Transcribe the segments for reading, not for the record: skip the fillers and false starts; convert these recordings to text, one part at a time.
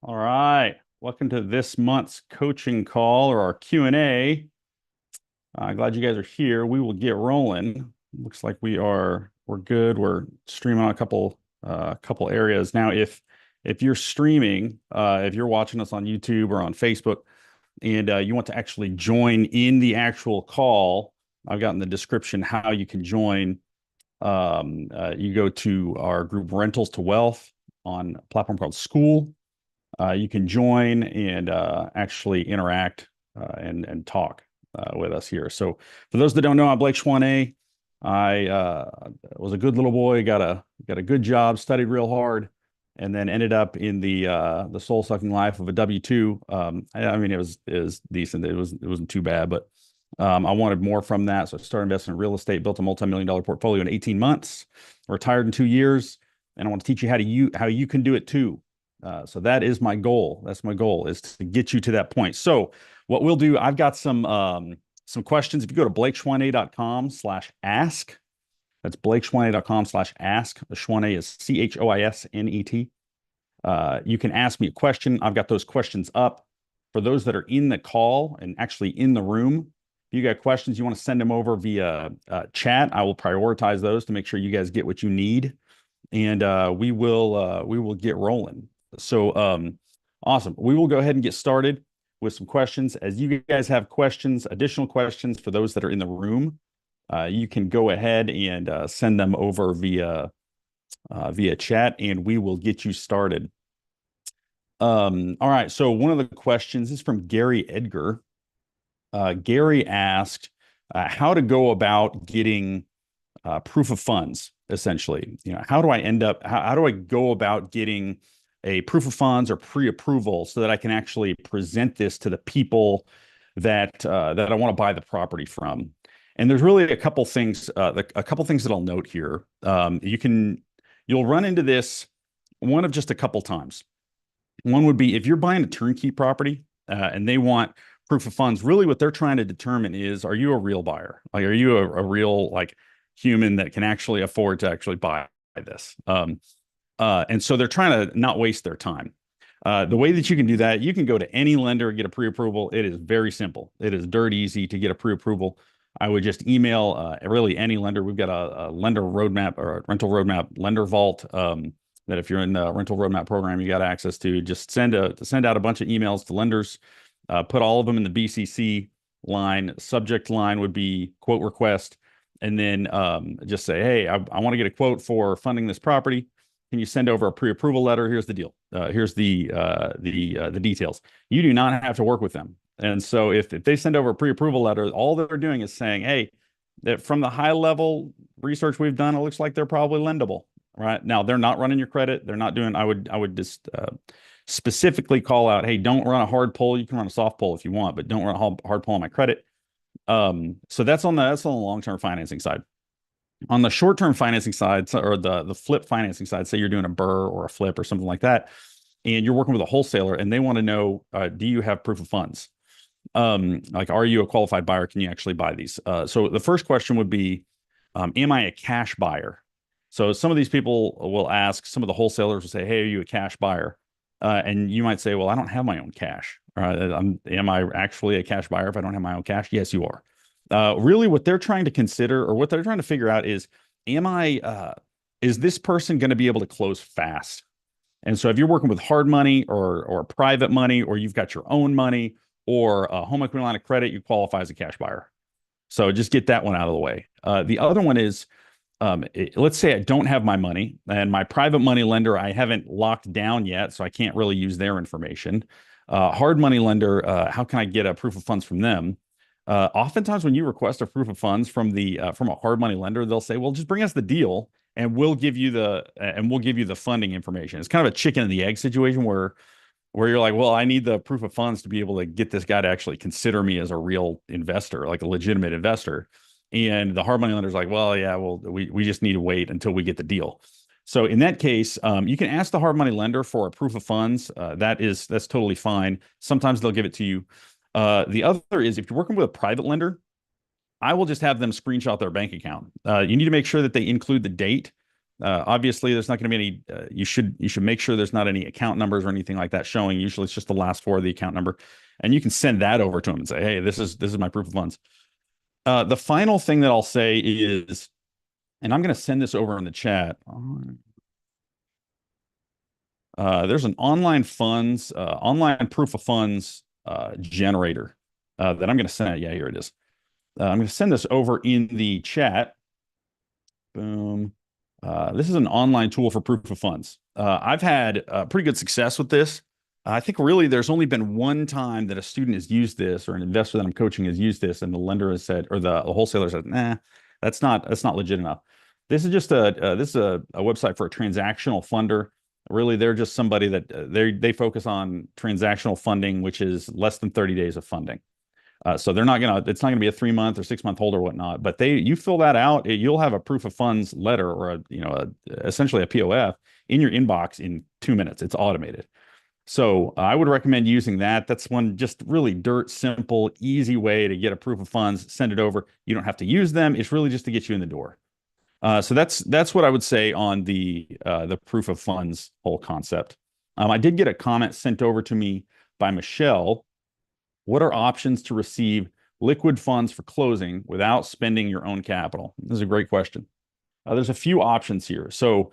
All right. Welcome to this month's coaching call or our Q&A. Glad you guys are here. We will get rolling. Looks like we're good. We're streaming on a couple areas. Now, if you're streaming, if you're watching us on YouTube or on Facebook and you want to actually join in the actual call, I've got in the description how you can join. You go to our group Rentals2Wealth on a platform called School. You can join and actually interact and talk with us here. So for those that don't know, I'm Blake Choisnet. I was a good little boy, got a good job, studied real hard, and then ended up in the soul sucking life of a W-2. I mean, it was decent. It wasn't too bad, but I wanted more from that, so I started investing in real estate, built a multi-million-dollar portfolio in 18 months, retired in 2 years, and I want to teach you how you can do it too. So that is my goal. That's my goal, is to get you to that point. So what we'll do, I've got some questions. If you go to blakeschoisnet.com/ask, that's blakeschoisnet.com/ask. The Choisnet is Choisnet. You can ask me a question. I've got those questions up. For those that are in the call and actually in the room, if you got questions, you want to send them over via chat. I will prioritize those to make sure you guys get what you need, and we will get rolling. So awesome. We will go ahead and get started with some questions. As you guys have questions, additional questions for those that are in the room, you can go ahead and send them over via chat, and we will get you started. All right. So one of the questions is from Gary Edgar. Gary asked how to go about getting proof of funds, essentially. How do I go about getting a proof of funds or pre-approval so that I can actually present this to the people that I want to buy the property from? And there's really a couple things that I'll note here. You'll run into this one of just a couple times. One would be if you're buying a turnkey property and they want proof of funds. Really, what they're trying to determine is, are you a real buyer? Like, are you a real human that can actually afford to actually buy this? And so they're trying to not waste their time. The way that you can do that, you can go to any lender and get a pre-approval. It is very simple. It is dirt easy to get a pre-approval. I would just email really any lender. We've got a lender roadmap or a rental roadmap lender vault that if you're in the rental roadmap program, you got access to. Just send out a bunch of emails to lenders, put all of them in the BCC line. Subject line would be quote request, and then just say, hey, I want to get a quote for funding this property. Can you send over a pre-approval letter? Here's the deal. Here's the details. You do not have to work with them. And so if they send over a pre-approval letter, all they're doing is saying, hey, that from the high level research we've done, it looks like they're probably lendable. Right now, they're not running your credit. They're not doing. I would just specifically call out, hey, don't run a hard pull. You can run a soft pull if you want, but don't run a hard pull on my credit. So that's on the long-term financing side. On the short-term financing side, or the flip financing side, say you're doing a burr or a flip or something like that, and you're working with a wholesaler and they want to know, do you have proof of funds? Are you a qualified buyer? Can you actually buy these? So the first question would be, am I a cash buyer? So some of these people will ask, some of the wholesalers will say, hey, are you a cash buyer? And you might say, well, I don't have my own cash. Am I actually a cash buyer if I don't have my own cash? Yes, you are. Really, what they're trying to consider, or what they're trying to figure out is, is this person going to be able to close fast? And so if you're working with hard money or private money, or you've got your own money or a home equity line of credit, you qualify as a cash buyer. So just get that one out of the way. The other one is, let's say I don't have my money and my private money lender, I haven't locked down yet, so I can't really use their information. Hard money lender, how can I get a proof of funds from them? Oftentimes when you request a proof of funds from a hard money lender, they'll say, well, just bring us the deal and we'll give you the funding information. It's kind of a chicken and the egg situation where you're like, well, I need the proof of funds to be able to get this guy to actually consider me as a real investor, like a legitimate investor. And the hard money lender's like, well, yeah, well, we just need to wait until we get the deal. So in that case, you can ask the hard money lender for a proof of funds. That's totally fine. Sometimes they'll give it to you. The other is, if you're working with a private lender, I will just have them screenshot their bank account. You need to make sure that they include the date Obviously, there's not going to be any. You should make sure there's not any account numbers or anything like that showing. Usually, it's just the last four of the account number, and you can send that over to them and say, "Hey, this is my proof of funds." The final thing that I'll say is, and I'm going to send this over in the chat. There's an online proof of funds generator that I'm going to send. Yeah, here it is. I'm going to send this over in the chat. Boom. This is an online tool for proof of funds. I've had pretty good success with this. I think really there's only been one time that a student has used this, or an investor that I'm coaching has used this, and the lender has said, or the wholesaler said, "Nah, that's not legit enough." This is just a website for a transactional funder. Really, they're just somebody that they focus on transactional funding, which is less than 30 days of funding. So it's not gonna be a 3 month or 6 month hold or whatnot, but you fill that out, you'll have a proof of funds letter, or essentially a POF in your inbox in 2 minutes. It's automated. So I would recommend using that. That's one just really dirt simple, easy way to get a proof of funds, send it over. You don't have to use them. It's really just to get you in the door. So that's what I would say on the proof of funds whole concept. I did get a comment sent over to me by Michelle. What are options to receive liquid funds for closing without spending your own capital? This is a great question. There's a few options here. So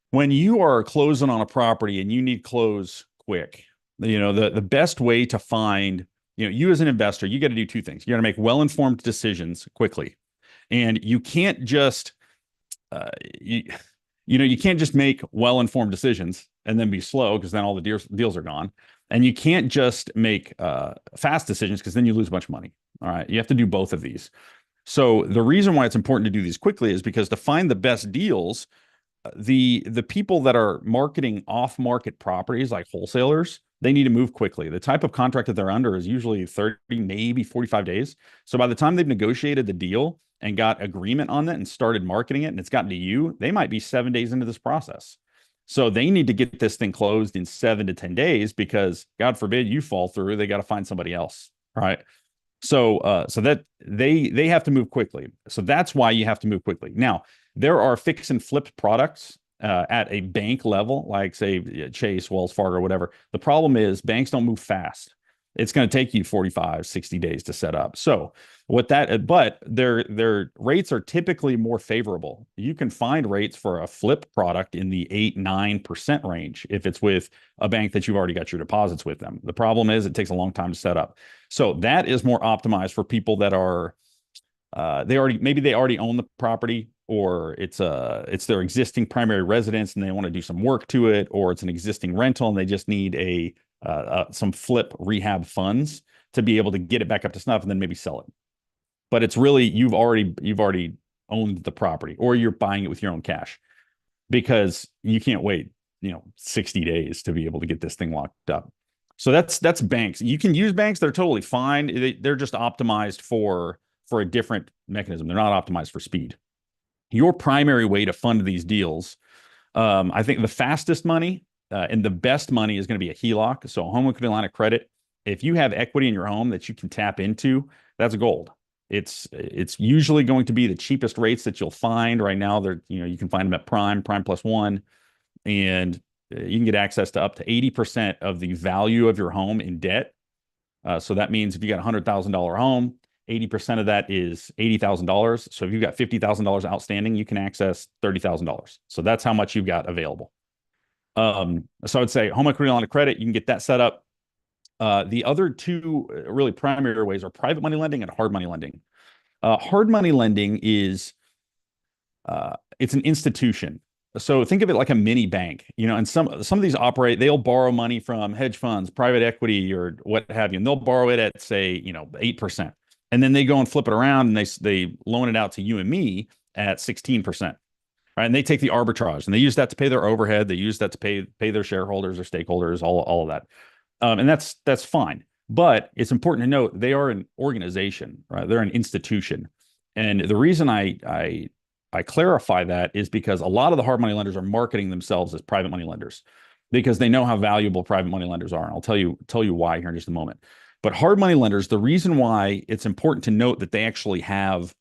when you are closing on a property and you need close quick, the best way to find, you as an investor, you got to do two things. You got to make well-informed decisions quickly. And you can't just, you can't just make well-informed decisions and then be slow, because then all the deals are gone. And you can't just make fast decisions, because then you lose a bunch of money. All right. You have to do both of these. So the reason why it's important to do these quickly is because to find the best deals, the people that are marketing off-market properties like wholesalers, they need to move quickly. The type of contract that they're under is usually 30, maybe 45 days. So by the time they've negotiated the deal and got agreement on it and started marketing it, and it's gotten to you, they might be 7 days into this process. So they need to get this thing closed in 7 to 10 days, because God forbid you fall through, they got to find somebody else. Right. So that they have to move quickly. So that's why you have to move quickly. Now, there are fix and flip products at a bank level, like say Chase, Wells Fargo, whatever. The problem is banks don't move fast. It's going to take you 45, 60 days to set up. So but their rates are typically more favorable. You can find rates for a flip product in the 8-9% range if it's with a bank that you've already got your deposits with them. The problem is it takes a long time to set up. So that is more optimized for people that are they already own the property, or it's their existing primary residence and they want to do some work to it, or it's an existing rental and they just need some flip rehab funds to be able to get it back up to snuff and then maybe sell it. But it's really, you've already owned the property, or you're buying it with your own cash, because you can't wait 60 days to be able to get this thing locked up. So that's banks. You can use banks. They're totally fine. They're just optimized for a different mechanism. They're not optimized for speed. Your primary way to fund these deals, I think the fastest money and the best money is going to be a HELOC. So a home equity line of credit. If you have equity in your home that you can tap into, that's gold. It's usually going to be the cheapest rates that you'll find right now. You can find them at prime plus one, and you can get access to up to 80% of the value of your home in debt. So that means if you got a $100,000 home, 80% of that is $80,000. So if you've got $50,000 outstanding, you can access $30,000. So that's how much you've got available. So I'd say home equity line of credit, you can get that set up. The other two really primary ways are private money lending and hard money lending. Hard money lending is it's an institution. So think of it like a mini bank, and some of these they'll borrow money from hedge funds, private equity, or what have you, and they'll borrow it at say 8%, and then they go and flip it around and they loan it out to you and me at 16%. Right, and they take the arbitrage and they use that to pay their overhead. They use that to pay their shareholders or stakeholders, all of that. And that's fine. But it's important to note they are an organization, right? They're an institution. And the reason I clarify that is because a lot of the hard money lenders are marketing themselves as private money lenders, because they know how valuable private money lenders are. And I'll tell you why here in just a moment. But hard money lenders, the reason why it's important to note that they actually have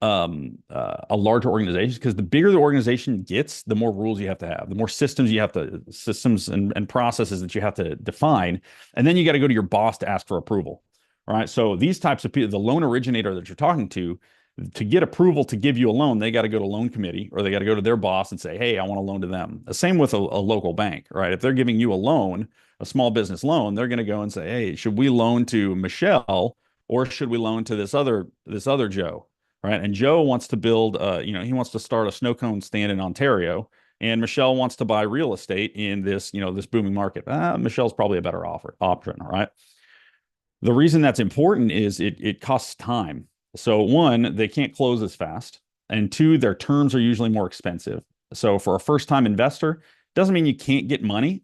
a larger organization, because the bigger the organization gets, the more rules you have to have, the more systems you have to systems and processes that you have to define, and then you got to go to your boss to ask for approval. All right, so these types of people, the loan originator that you're talking to get approval to give you a loan, they got to go to loan committee, or they got to go to their boss and say, hey, I want a loan to them. The same with a local bank, right? If they're giving you a loan, a small business loan, they're going to go and say, hey, should we loan to Michelle, or should we loan to this other Joe? Right. And Joe wants to build, he wants to start a snow cone stand in Ontario, and Michelle wants to buy real estate in this, this booming market. Michelle's probably a better option. Right. The reason that's important is it costs time. So one, they can't close as fast. And two, their terms are usually more expensive. So for a first-time investor, doesn't mean you can't get money.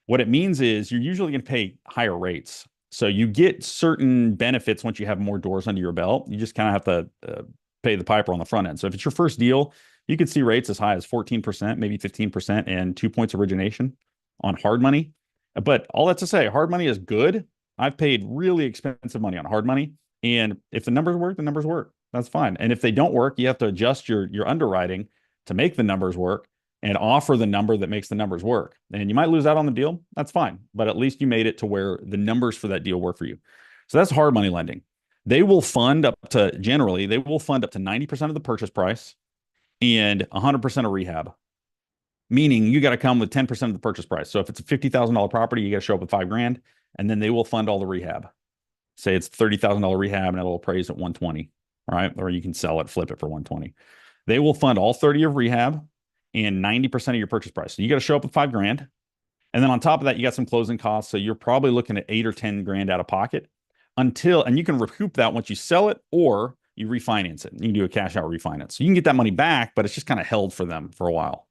What it means is you're usually going to pay higher rates. So you get certain benefits once you have more doors under your belt. You just kind of have to pay the piper on the front end. So if it's your first deal, you could see rates as high as 14%, maybe 15%, and 2 points origination on hard money. But all that to say, hard money is good. I've paid really expensive money on hard money. And if the numbers work, the numbers work. That's fine. And if they don't work, you have to adjust your underwriting to make the numbers work and offer the number that makes the numbers work. And you might lose out on the deal. That's fine. But at least you made it to where the numbers for that deal work for you. So that's hard money lending. They will fund up to 90% of the purchase price and 100% of rehab. Meaning you got to come with 10% of the purchase price. So if it's a $50,000 property, you got to show up with $5,000, and then they will fund all the rehab. Say it's $30,000 rehab and it'll appraise at 120, right? Or you can sell it, flip it for 120. They will fund all 30 of rehab and 90% of your purchase price. So you got to show up with $5,000. And then on top of that, you got some closing costs. So you're probably looking at 8 or 10 grand out of pocket and you can recoup that once you sell it or you refinance it. You can do a cash out refinance. So you can get that money back, but it's just kind of held for them for a while.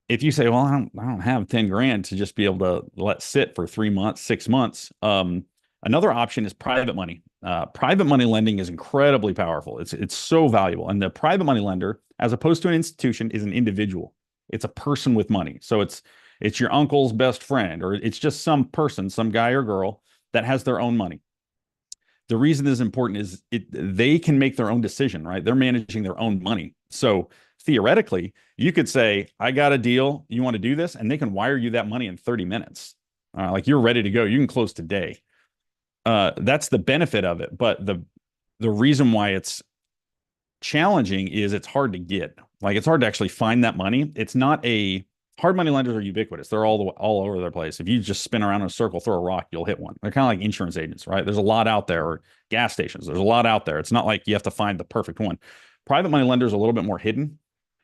If you say, well, I don't have 10 grand to just be able to let sit for 3 months, 6 months. Another option is private money. Private money lending is incredibly powerful. It's so valuable. And the private money lender, as opposed to an institution, is an individual. It's a person with money. So it's your uncle's best friend, or it's just some person, some guy or girl that has their own money. The reason this is important is they can make their own decision, right? They're managing their own money. So theoretically, you could say, I got a deal. You want to do this? And they can wire you that money in 30 minutes. Like you're ready to go. You can close today. That's the benefit of it. But the reason why it's challenging is it's hard to get. Like it's hard to actually find that money. It's not hard money lenders are ubiquitous. They're all over the place. If you just spin around in a circle, throw a rock, you'll hit one. They're kind of like insurance agents, right? There's a lot out there, or gas stations. There's a lot out there. It's not like you have to find the perfect one. Private money lenders are a little bit more hidden,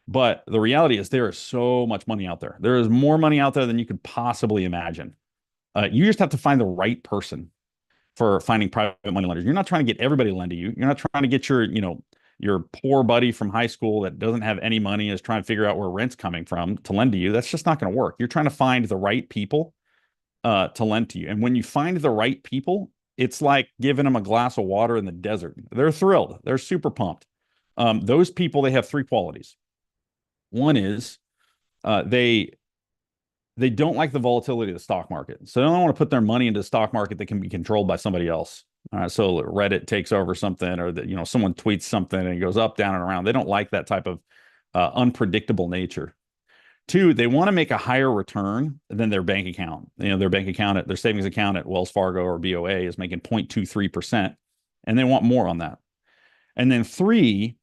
but the reality is there is so much money out there. There is more money out there than you could possibly imagine. You just have to find the right person for finding private money lenders. You're not trying to get everybody to lend to you. You're not trying to get your poor buddy from high school that doesn't have any money, is trying to figure out where rent's coming from to lend to you. That's just not going to work. You're trying to find the right people to lend to you. And when you find the right people, it's like giving them a glass of water in the desert. They're thrilled. They're super pumped. Those people, they have 3 qualities. One is they don't like the volatility of the stock market. So they don't want to put their money into the stock market that can be controlled by somebody else. So Reddit takes over something, or that, someone tweets something and it goes up, down, and around. They don't like that type of unpredictable nature. 2, they want to make a higher return than their bank account. Their bank account, their savings account at Wells Fargo or BOA is making 0.23%, and they want more on that. And then 3,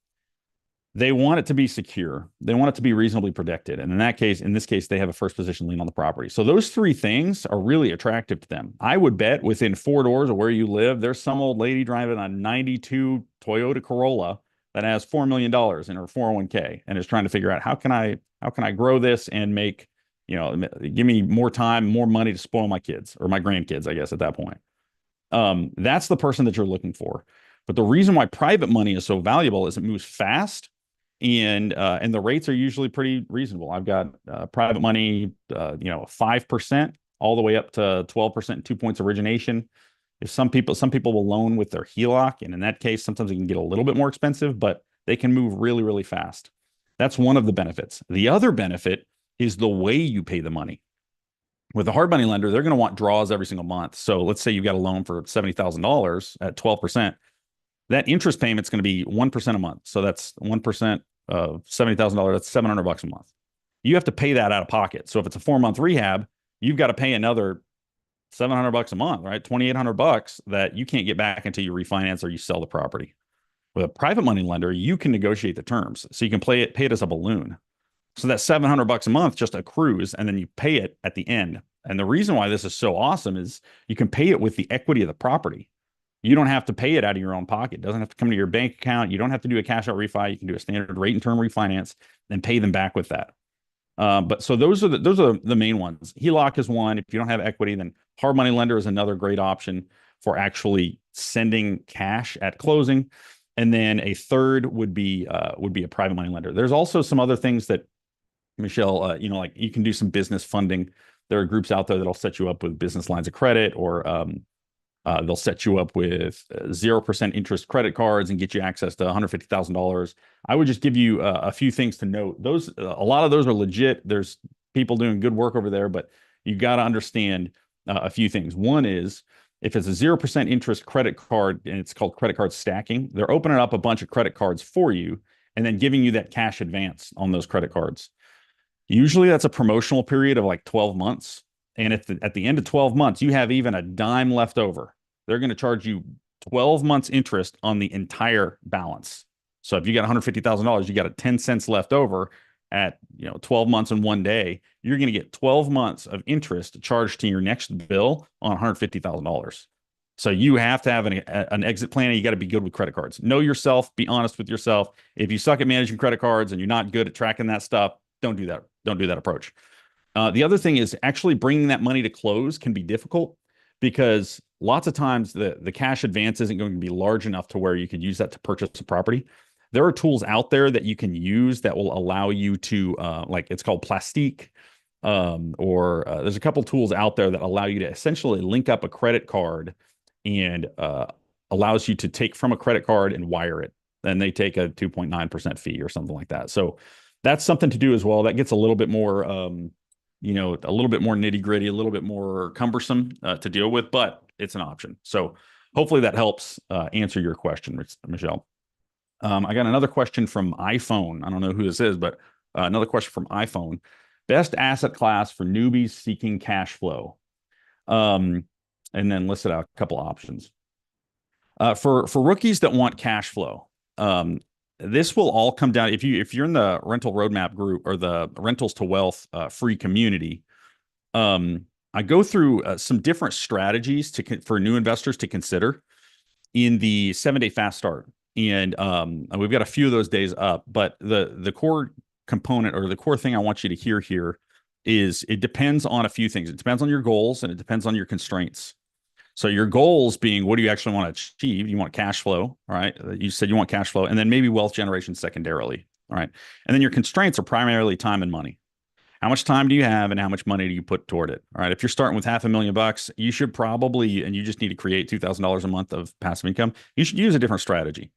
they want it to be secure. They want it to be reasonably protected. And in this case, they have a first position lien on the property. So those 3 things are really attractive to them. I would bet within 4 doors of where you live, there's some old lady driving a 92 Toyota Corolla that has $4 million in her 401k and is trying to figure out how can I grow this and make, give me more time, more money to spoil my kids or my grandkids, I guess, at that point. That's the person that you're looking for. But the reason why private money is so valuable is it moves fast. And the rates are usually pretty reasonable. I've got private money, 5% all the way up to 12%, 2 points origination. If some people will loan with their HELOC, and in that case, sometimes it can get a little bit more expensive, but they can move really, really fast. That's one of the benefits. The other benefit is the way you pay the money. With a hard money lender, they're going to want draws every single month. So let's say you've got a loan for $70,000 at 12%. that interest payment's going to be 1% a month. So that's 1% of $70,000. That's $700 a month. You have to pay that out of pocket. So if it's a 4-month rehab, you've got to pay another $700 a month, right? $2,800 that you can't get back until you refinance or you sell the property. With a private money lender, you can negotiate the terms. So you can pay it as a balloon. So that $700 a month just accrues, and then you pay it at the end. And the reason why this is so awesome is you can pay it with the equity of the property. You don't have to pay it out of your own pocket. It doesn't have to come to your bank account. You don't have to do a cash out refi. You can do a standard rate and term refinance and pay them back with that. But so those are the main ones. HELOC is one. If you don't have equity, then hard money lender is another great option for actually sending cash at closing. And then a third would be a private money lender. There's also some other things that, Michelle, like you can do some business funding. There are groups out there that'll set you up with business lines of credit, or they'll set you up with 0% interest credit cards and get you access to $150,000. I would just give you a few things to note. A lot of those are legit. There's people doing good work over there, but you got to understand a few things. One is, if it's a 0% interest credit card and it's called credit card stacking, they're opening up a bunch of credit cards for you and then giving you that cash advance on those credit cards. Usually that's a promotional period of like 12 months. And if at the end of 12 months, you have even a dime left over, they're going to charge you 12 months interest on the entire balance. So if you got $150,000, you got a 10 cents left over at 12 months and 1 day, you're going to get 12 months of interest charged to your next bill on $150,000. So you have to have an exit plan, and you got to be good with credit cards. Know yourself, be honest with yourself. If you suck at managing credit cards and you're not good at tracking that stuff, don't do that. Don't do that approach. The other thing is, actually bringing that money to close can be difficult, because lots of times the cash advance isn't going to be large enough to where you could use that to purchase a property. There are tools out there that you can use that will allow you to, like it's called Plastique, or there's a couple tools out there that allow you to essentially link up a credit card and allows you to take from a credit card and wire it. Then they take a 2.9% fee or something like that. So that's something to do as well. That gets a little bit more, a little bit more nitty gritty, a little bit more cumbersome to deal with, but it's an option. So hopefully that helps answer your question, Michelle. I got another question from iPhone. I don't know who this is, but another question from iPhone. Best asset class for newbies seeking cash flow. And then listed out a couple of options. For rookies that want cash flow, this will all come down. If you're in the rental roadmap group or the Rentals2Wealth free community, I go through some different strategies for new investors to consider in the 7-day fast start. And we've got a few of those days up, but the core component, or the core thing I want you to hear here, is it depends on a few things. It depends on your goals, and it depends on your constraints. So your goals being, what do you actually want to achieve? You want cash flow, all right? You said you want cash flow, and then maybe wealth generation secondarily, all right? And then your constraints are primarily time and money. How much time do you have, and how much money do you put toward it? All right. If you're starting with $500,000, you should probably, and you just need to create $2,000 a month of passive income, you should use a different strategy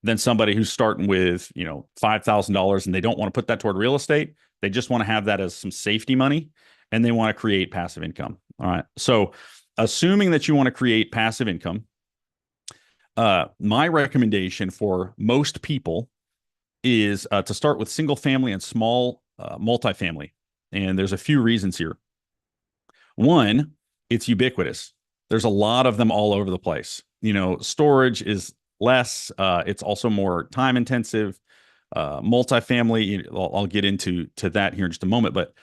than somebody who's starting with, $5,000 and they don't want to put that toward real estate. They just want to have that as some safety money, and they want to create passive income. All right. So assuming that you want to create passive income, my recommendation for most people is to start with single family and small multifamily. And there's a few reasons here. One, it's ubiquitous. There's a lot of them all over the place. Storage is less. It's also more time intensive. Multifamily, I'll get into that here in just a moment, but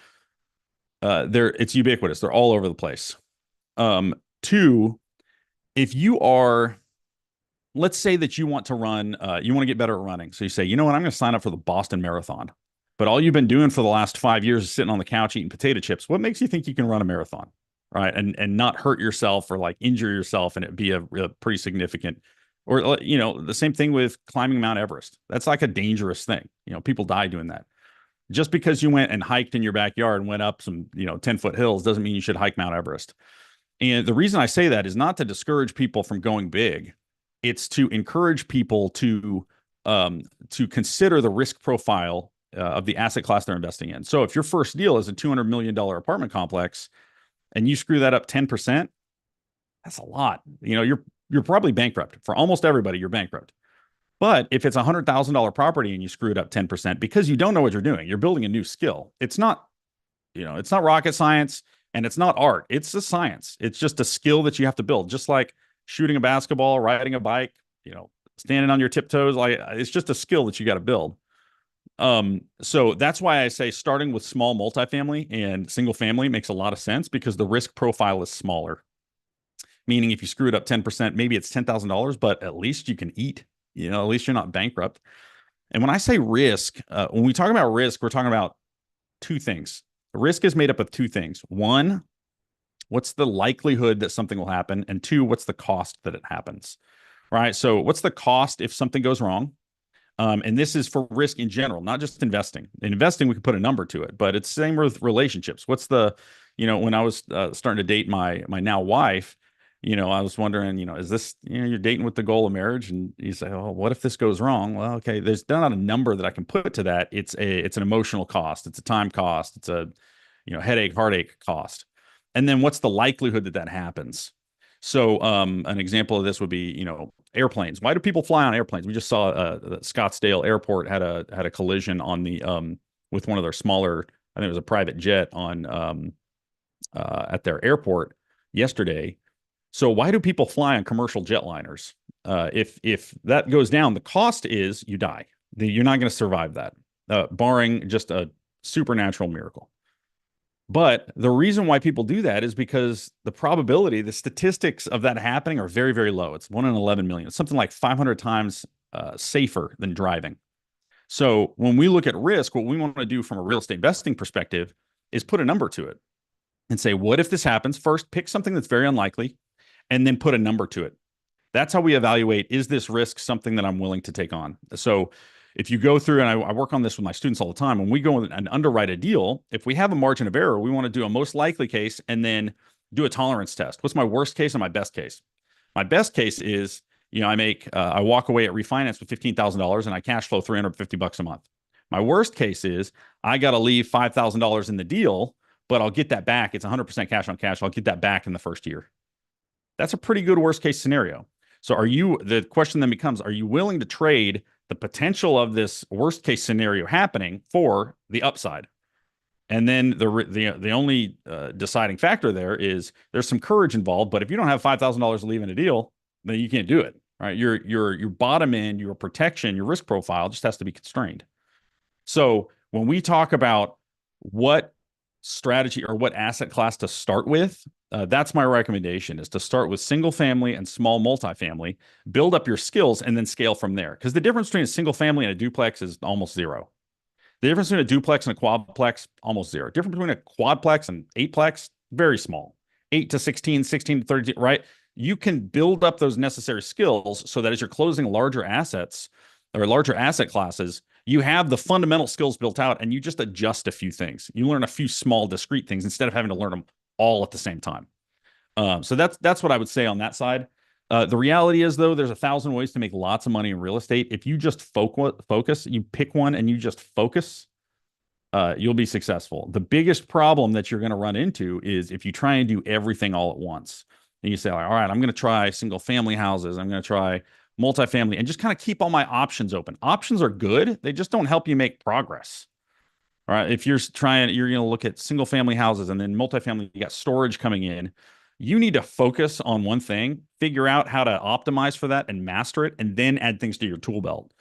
it's ubiquitous. They're all over the place. Two, if you are, let's say that you want to run, you want to get better at running. So you say, I'm going to sign up for the Boston Marathon. But all you've been doing for the last 5 years is sitting on the couch eating potato chips. What makes you think you can run a marathon, right? And not hurt yourself or like injure yourself, and it be a pretty significant, or the same thing with climbing Mount Everest. That's like a dangerous thing. People die doing that. Just because you went and hiked in your backyard and went up some 10-foot hills doesn't mean you should hike Mount Everest. And the reason I say that is not to discourage people from going big. It's to encourage people to consider the risk profile of the asset class they're investing in. So if your first deal is a $200 million apartment complex and you screw that up 10%, that's a lot. You're you're probably bankrupt. For almost everybody, you're bankrupt. But if it's a $100,000 property and you screw it up 10% because you don't know what you're doing, you're building a new skill. It's not, it's not rocket science and it's not art. It's a science. It's just a skill that you have to build, just like shooting a basketball, riding a bike, standing on your tiptoes. Like it's just a skill that you got to build. So that's why I say starting with small multifamily and single family makes a lot of sense because the risk profile is smaller. Meaning if you screw it up 10%, maybe it's $10,000, but at least you can eat, at least you're not bankrupt. And when I say risk, when we talk about risk, we're talking about two things. Risk is made up of two things. One, what's the likelihood that something will happen? And two, what's the cost that it happens? Right. So what's the cost if something goes wrong? And this is for risk in general, not just investing. In investing, we can put a number to it, but it's the same with relationships. What's the, when I was starting to date my now wife, I was wondering, is this, you're dating with the goal of marriage, and you say, oh, what if this goes wrong? Well, okay, there's not a number that I can put to that. It's an emotional cost. It's a time cost. It's a, headache, heartache cost. And then what's the likelihood that that happens? So an example of this would be, airplanes. Why do people fly on airplanes? We just saw Scottsdale Airport had a collision on the with one of their smaller, I think it was a private jet on at their airport yesterday. So why do people fly on commercial jetliners? If that goes down, the cost is you die. You're not going to survive that, barring just a supernatural miracle. But the reason why people do that is because the probability, the statistics of that happening are very, very low. It's 1 in 11 million. It's something like 500 times safer than driving. So when we look at risk, what we want to do from a real estate investing perspective is put a number to it and say, what if this happens? First, pick something that's very unlikely and then put a number to it. That's how we evaluate, is this risk something that I'm willing to take on? So if you go through, and I work on this with my students all the time, when we go and underwrite a deal, if we have a margin of error, we want to do a most likely case and then do a tolerance test. What's my worst case and my best case? My best case is, I walk away at refinance with $15,000 and I cash flow $350 a month. My worst case is I got to leave $5,000 in the deal, but I'll get that back. It's 100% cash on cash. I'll get that back in the first year. That's a pretty good worst case scenario. So the question then becomes, are you willing to trade the potential of this worst case scenario happening for the upside? And then the only deciding factor there is there's some courage involved, but if you don't have $5,000 to leave in a deal, then you can't do it, right? Your bottom end, your protection, your risk profile just has to be constrained. So when we talk about what strategy or what asset class to start with, that's my recommendation, is to start with single family and small multifamily, build up your skills, and then scale from there. Because the difference between a single family and a duplex is almost zero. The difference between a duplex and a quadplex, almost zero. Difference between a quadplex and eightplex, very small. 8 to 16, 16 to 30, right? You can build up those necessary skills so that as you're closing larger assets or larger asset classes, you have the fundamental skills built out and you just adjust a few things. You learn a few small discrete things instead of having to learn them all at the same time. So that's what I would say on that side. The reality is, though, there's 1,000 ways to make lots of money in real estate. If you just focus, you pick one and you just focus, you'll be successful. The biggest problem that you're going to run into is if you try and do everything all at once. And you say, all right, I'm going to try single family houses. I'm going to try multifamily, and just kind of keep all my options open. Options are good. They just don't help you make progress. All right. If you're going to look at single family houses and then multifamily, you got storage coming in. You need to focus on one thing, figure out how to optimize for that and master it, and then add things to your tool belt.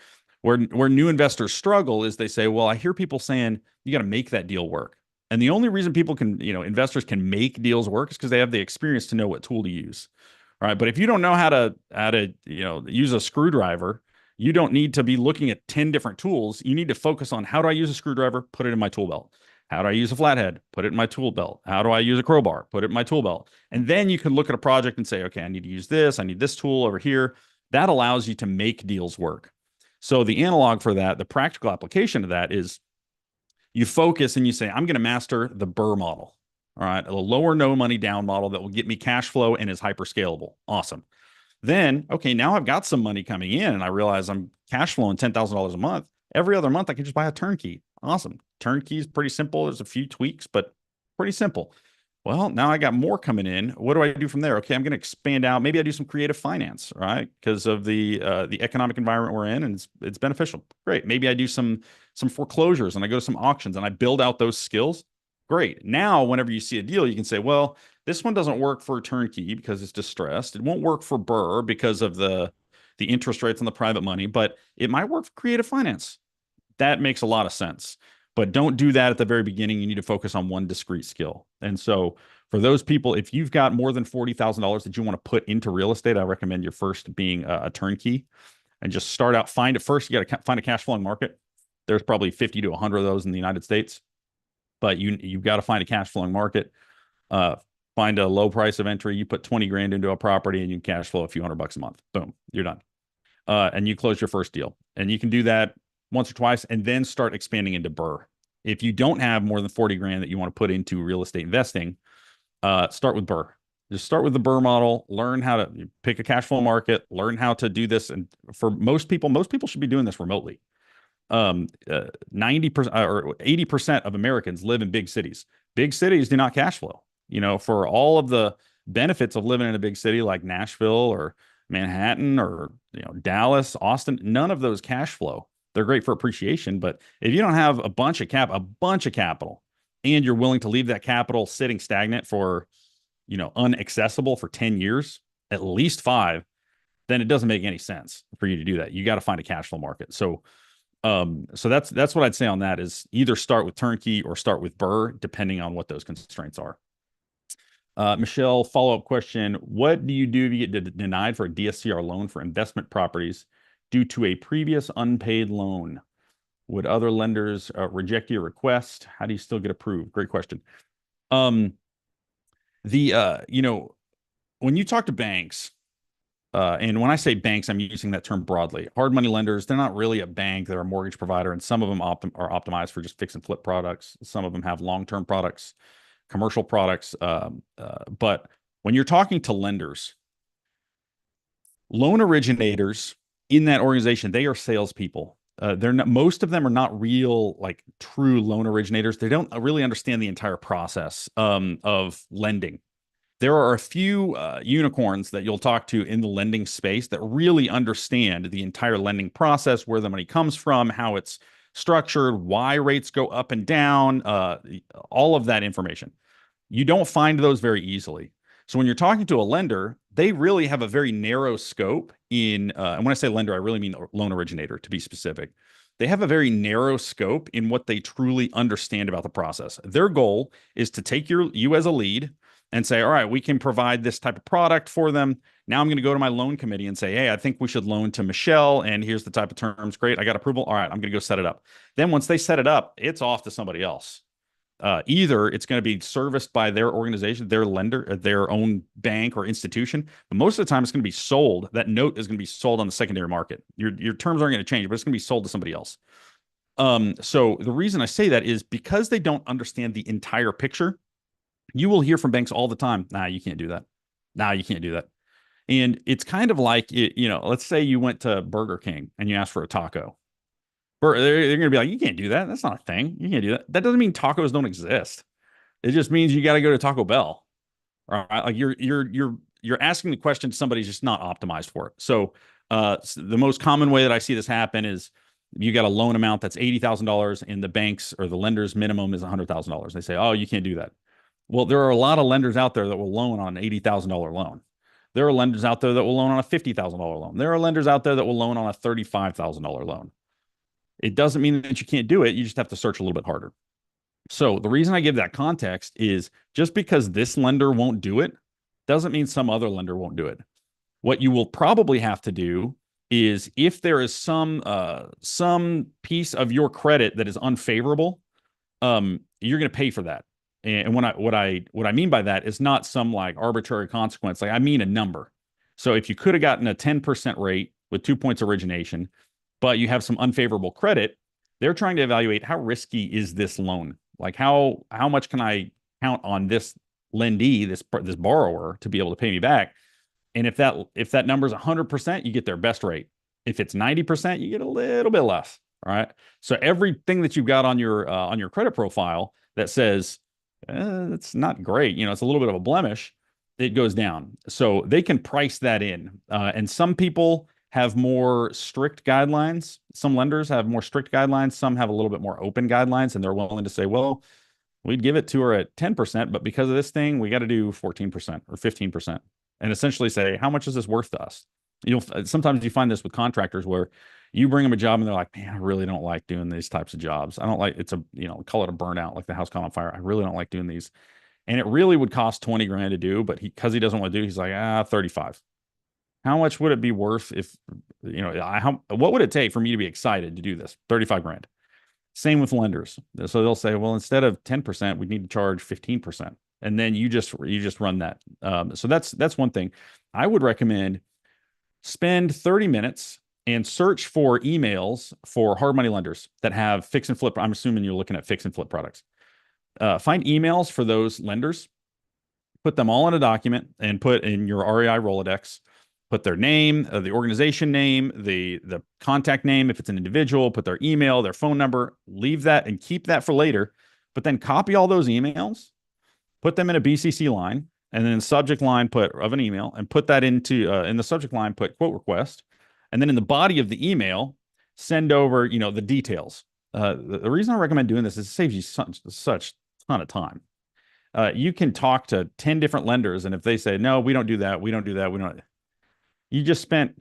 Where new investors struggle is they say, well, I hear people saying you got to make that deal work. And the only reason people can, investors can make deals work is because they have the experience to know what tool to use. All right. But if you don't know how to use a screwdriver, you don't need to be looking at 10 different tools. You need to focus on, how do I use a screwdriver? Put it in my tool belt. How do I use a flathead? Put it in my tool belt. How do I use a crowbar? Put it in my tool belt. And then you can look at a project and say, okay, I need to use this. I need this tool over here. That allows you to make deals work. So the analog for that, the practical application of that is you focus and you say, I'm going to master the Burr model. All right. A lower, no money down model that will get me cash flow and is hyper scalable. Awesome. Then, okay, now I've got some money coming in and I realize I'm cash flowing $10,000 a month. Every other month, I can just buy a turnkey. Awesome. Turnkey is pretty simple. There's a few tweaks, but pretty simple. Well, now I got more coming in. What do I do from there? Okay, I'm going to expand out. Maybe I do some creative finance, right? Because of the economic environment we're in, and it's beneficial. Great. Maybe I do some foreclosures and I go to some auctions and I build out those skills. Great. Now, whenever you see a deal, you can say, well, this one doesn't work for turnkey because it's distressed. It won't work for Burr because of the interest rates on the private money, but it might work for creative finance. That makes a lot of sense. But don't do that at the very beginning. You need to focus on one discrete skill. And so for those people, if you've got more than $40,000 that you want to put into real estate, I recommend your first being a turnkey and just start out. Find it first. You got to find a cash flowing market. There's probably 50 to 100 of those in the United States, but you've got to find a cash flowing market. Uh, find a low price of entry. You put 20 grand into a property and you cash flow a few $100 a month. Boom, you're done. And you close your first deal. And you can do that once or twice and then start expanding into Burr. If you don't have more than 40 grand that you want to put into real estate investing, start with Burr. Just start with the Burr model, learn how to pick a cash flow market, learn how to do this. And for most people should be doing this remotely. 90% or 80% of Americans live in big cities. Big cities do not cash flow. For all of the benefits of living in a big city like Nashville or Manhattan or Dallas, Austin, none of those cash flow. They're great for appreciation, but if you don't have a bunch of capital, and you're willing to leave that capital sitting stagnant for, unaccessible for 10 years, at least 5, then it doesn't make any sense for you to do that. You got to find a cash flow market. So that's what I'd say on that is either start with turnkey or start with Burr, depending on what those constraints are. Michelle, follow-up question. What do you do if you get denied for a DSCR loan for investment properties due to a previous unpaid loan? Would other lenders reject your request? How do you still get approved? Great question. When you talk to banks, and when I say banks, I'm using that term broadly. Hard money lenders, they're not really a bank. They're a mortgage provider, and some of them are optimized for just fix and flip products. Some of them have long-term products, commercial products. But when you're talking to lenders, loan originators in that organization, they are salespeople. They're not, most of them are not real, like true loan originators. They don't really understand the entire process of lending. There are a few unicorns that you'll talk to in the lending space that really understand the entire lending process, where the money comes from, how it's structured, why rates go up and down, all of that information. You don't find those very easily. So when you're talking to a lender, they really have a very narrow scope and when I say lender, I really mean loan originator, to be specific. They have a very narrow scope in what they truly understand about the process. Their goal is to take you as a lead and say, all right, we can provide this type of product for them. Now I'm going to go to my loan committee and say, hey, I think we should loan to Michelle, and here's the type of terms. Great, I got approval. All right, I'm going to go set it up. Then once they set it up, it's off to somebody else. Either it's going to be serviced by their organization, their lender, their own bank or institution, but most of the time it's going to be sold. That note is going to be sold on the secondary market. Your terms aren't going to change, but it's going to be sold to somebody else. So the reason I say that is because they don't understand the entire picture. You will hear from banks all the time, nah, you can't do that. Nah, you can't do that. And it's kind of like, let's say you went to Burger King and you asked for a taco. They're going to be like, you can't do that. That's not a thing. You can't do that. That doesn't mean tacos don't exist. It just means you got to go to Taco Bell. All right. Like you're asking the question, somebody's just not optimized for it. So the most common way that I see this happen is you got a loan amount that's $80,000 and the banks or the lender's minimum is $100,000. They say, oh, you can't do that. Well, there are a lot of lenders out there that will loan on an $80,000 loan. There are lenders out there that will loan on a $50,000 loan. There are lenders out there that will loan on a $35,000 loan. It doesn't mean that you can't do it. You just have to search a little bit harder. So the reason I give that context is just because this lender won't do it doesn't mean some other lender won't do it. What you will probably have to do is if there is some piece of your credit that is unfavorable, you're going to pay for that. And what I mean by that is not some like arbitrary consequence. Like I mean a number. So if you could have gotten a 10% rate with 2 points origination, but you have some unfavorable credit, they're trying to evaluate how risky is this loan? Like how much can I count on this lendee, this borrower, to be able to pay me back? And if that number is 100%, you get their best rate. If it's 90%, you get a little bit less. All right. So everything that you've got on your credit profile that says It's not great. It's a little bit of a blemish. It goes down. So they can price that in. And some people have more strict guidelines. Some lenders have more strict guidelines. Some have a little bit more open guidelines, and they're willing to say, well, we'd give it to her at 10%, but because of this thing, we got to do 14% or 15%. And essentially say, how much is this worth to us? Sometimes you find this with contractors where you bring them a job and they're like, man, I really don't like doing these types of jobs. I don't like call it a burnout, like the house caught on fire. I really don't like doing these. And it really would cost 20 grand to do, but because he doesn't want to do, he's like, 35. How much would it be worth if, what would it take for me to be excited to do this? 35 grand. Same with lenders. So they'll say, well, instead of 10%, we need to charge 15%. And then you just run that. So that's one thing. I would recommend spend 30 minutes and search for emails for hard money lenders that have fix and flip. I'm assuming you're looking at fix and flip products. Find emails for those lenders, put them all in a document, and put in your REI Rolodex. Put their name, the organization name, the contact name, if it's an individual, put their email, their phone number, leave that and keep that for later. But then copy all those emails, put them in a BCC line, and then subject line put of an email, and put that into in the subject line, put quote request. And then in the body of the email, send over, the details. The reason I recommend doing this is it saves you such ton of time. You can talk to 10 different lenders, and if they say, no, we don't do that, we don't do that, we don't. You just spent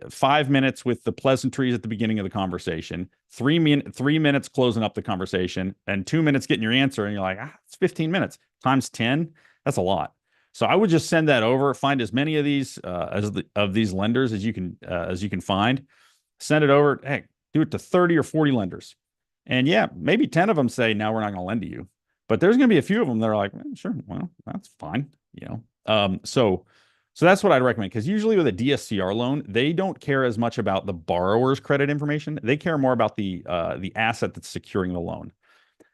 5 minutes with the pleasantries at the beginning of the conversation, 3 minutes closing up the conversation, and 2 minutes getting your answer. And you're like, it's 15 minutes times 10. That's a lot. So I would just send that over. Find as many of these of these lenders as you can find. Send it over. Hey, do it to 30 or 40 lenders, and yeah, maybe 10 of them say, "No, we're not going to lend to you." But there's going to be a few of them that are like, "Sure, well, that's fine." So that's what I'd recommend, because usually with a DSCR loan, they don't care as much about the borrower's credit information. They care more about the asset that's securing the loan.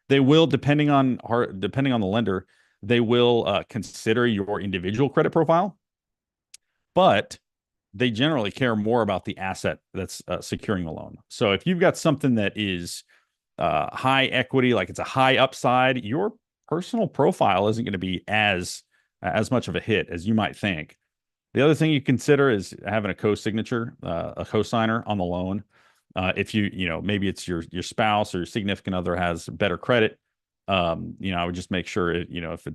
They will, depending on the lender, they will consider your individual credit profile, but they generally care more about the asset that's securing the loan. So if you've got something that is high equity, like it's a high upside, your personal profile isn't going to be as much of a hit as you might think. The other thing you consider is having a co-signature, a co-signer on the loan. If maybe it's your spouse or your significant other has better credit, I would just make sure if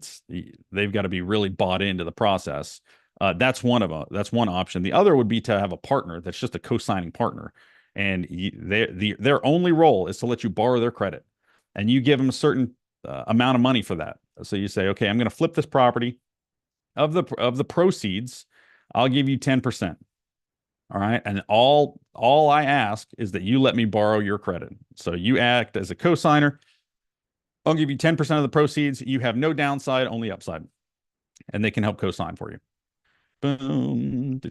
they've got to be really bought into the process. That's one option. The other would be to have a partner that's just a co-signing partner, and their only role is to let you borrow their credit, and you give them a certain amount of money for that. So you say, okay, I'm going to flip this property. Of the proceeds, I'll give you 10%. All right. And all I ask is that you let me borrow your credit. So you act as a co-signer. I'll give you 10% of the proceeds. You have no downside, only upside. And they can help co-sign for you. Boom.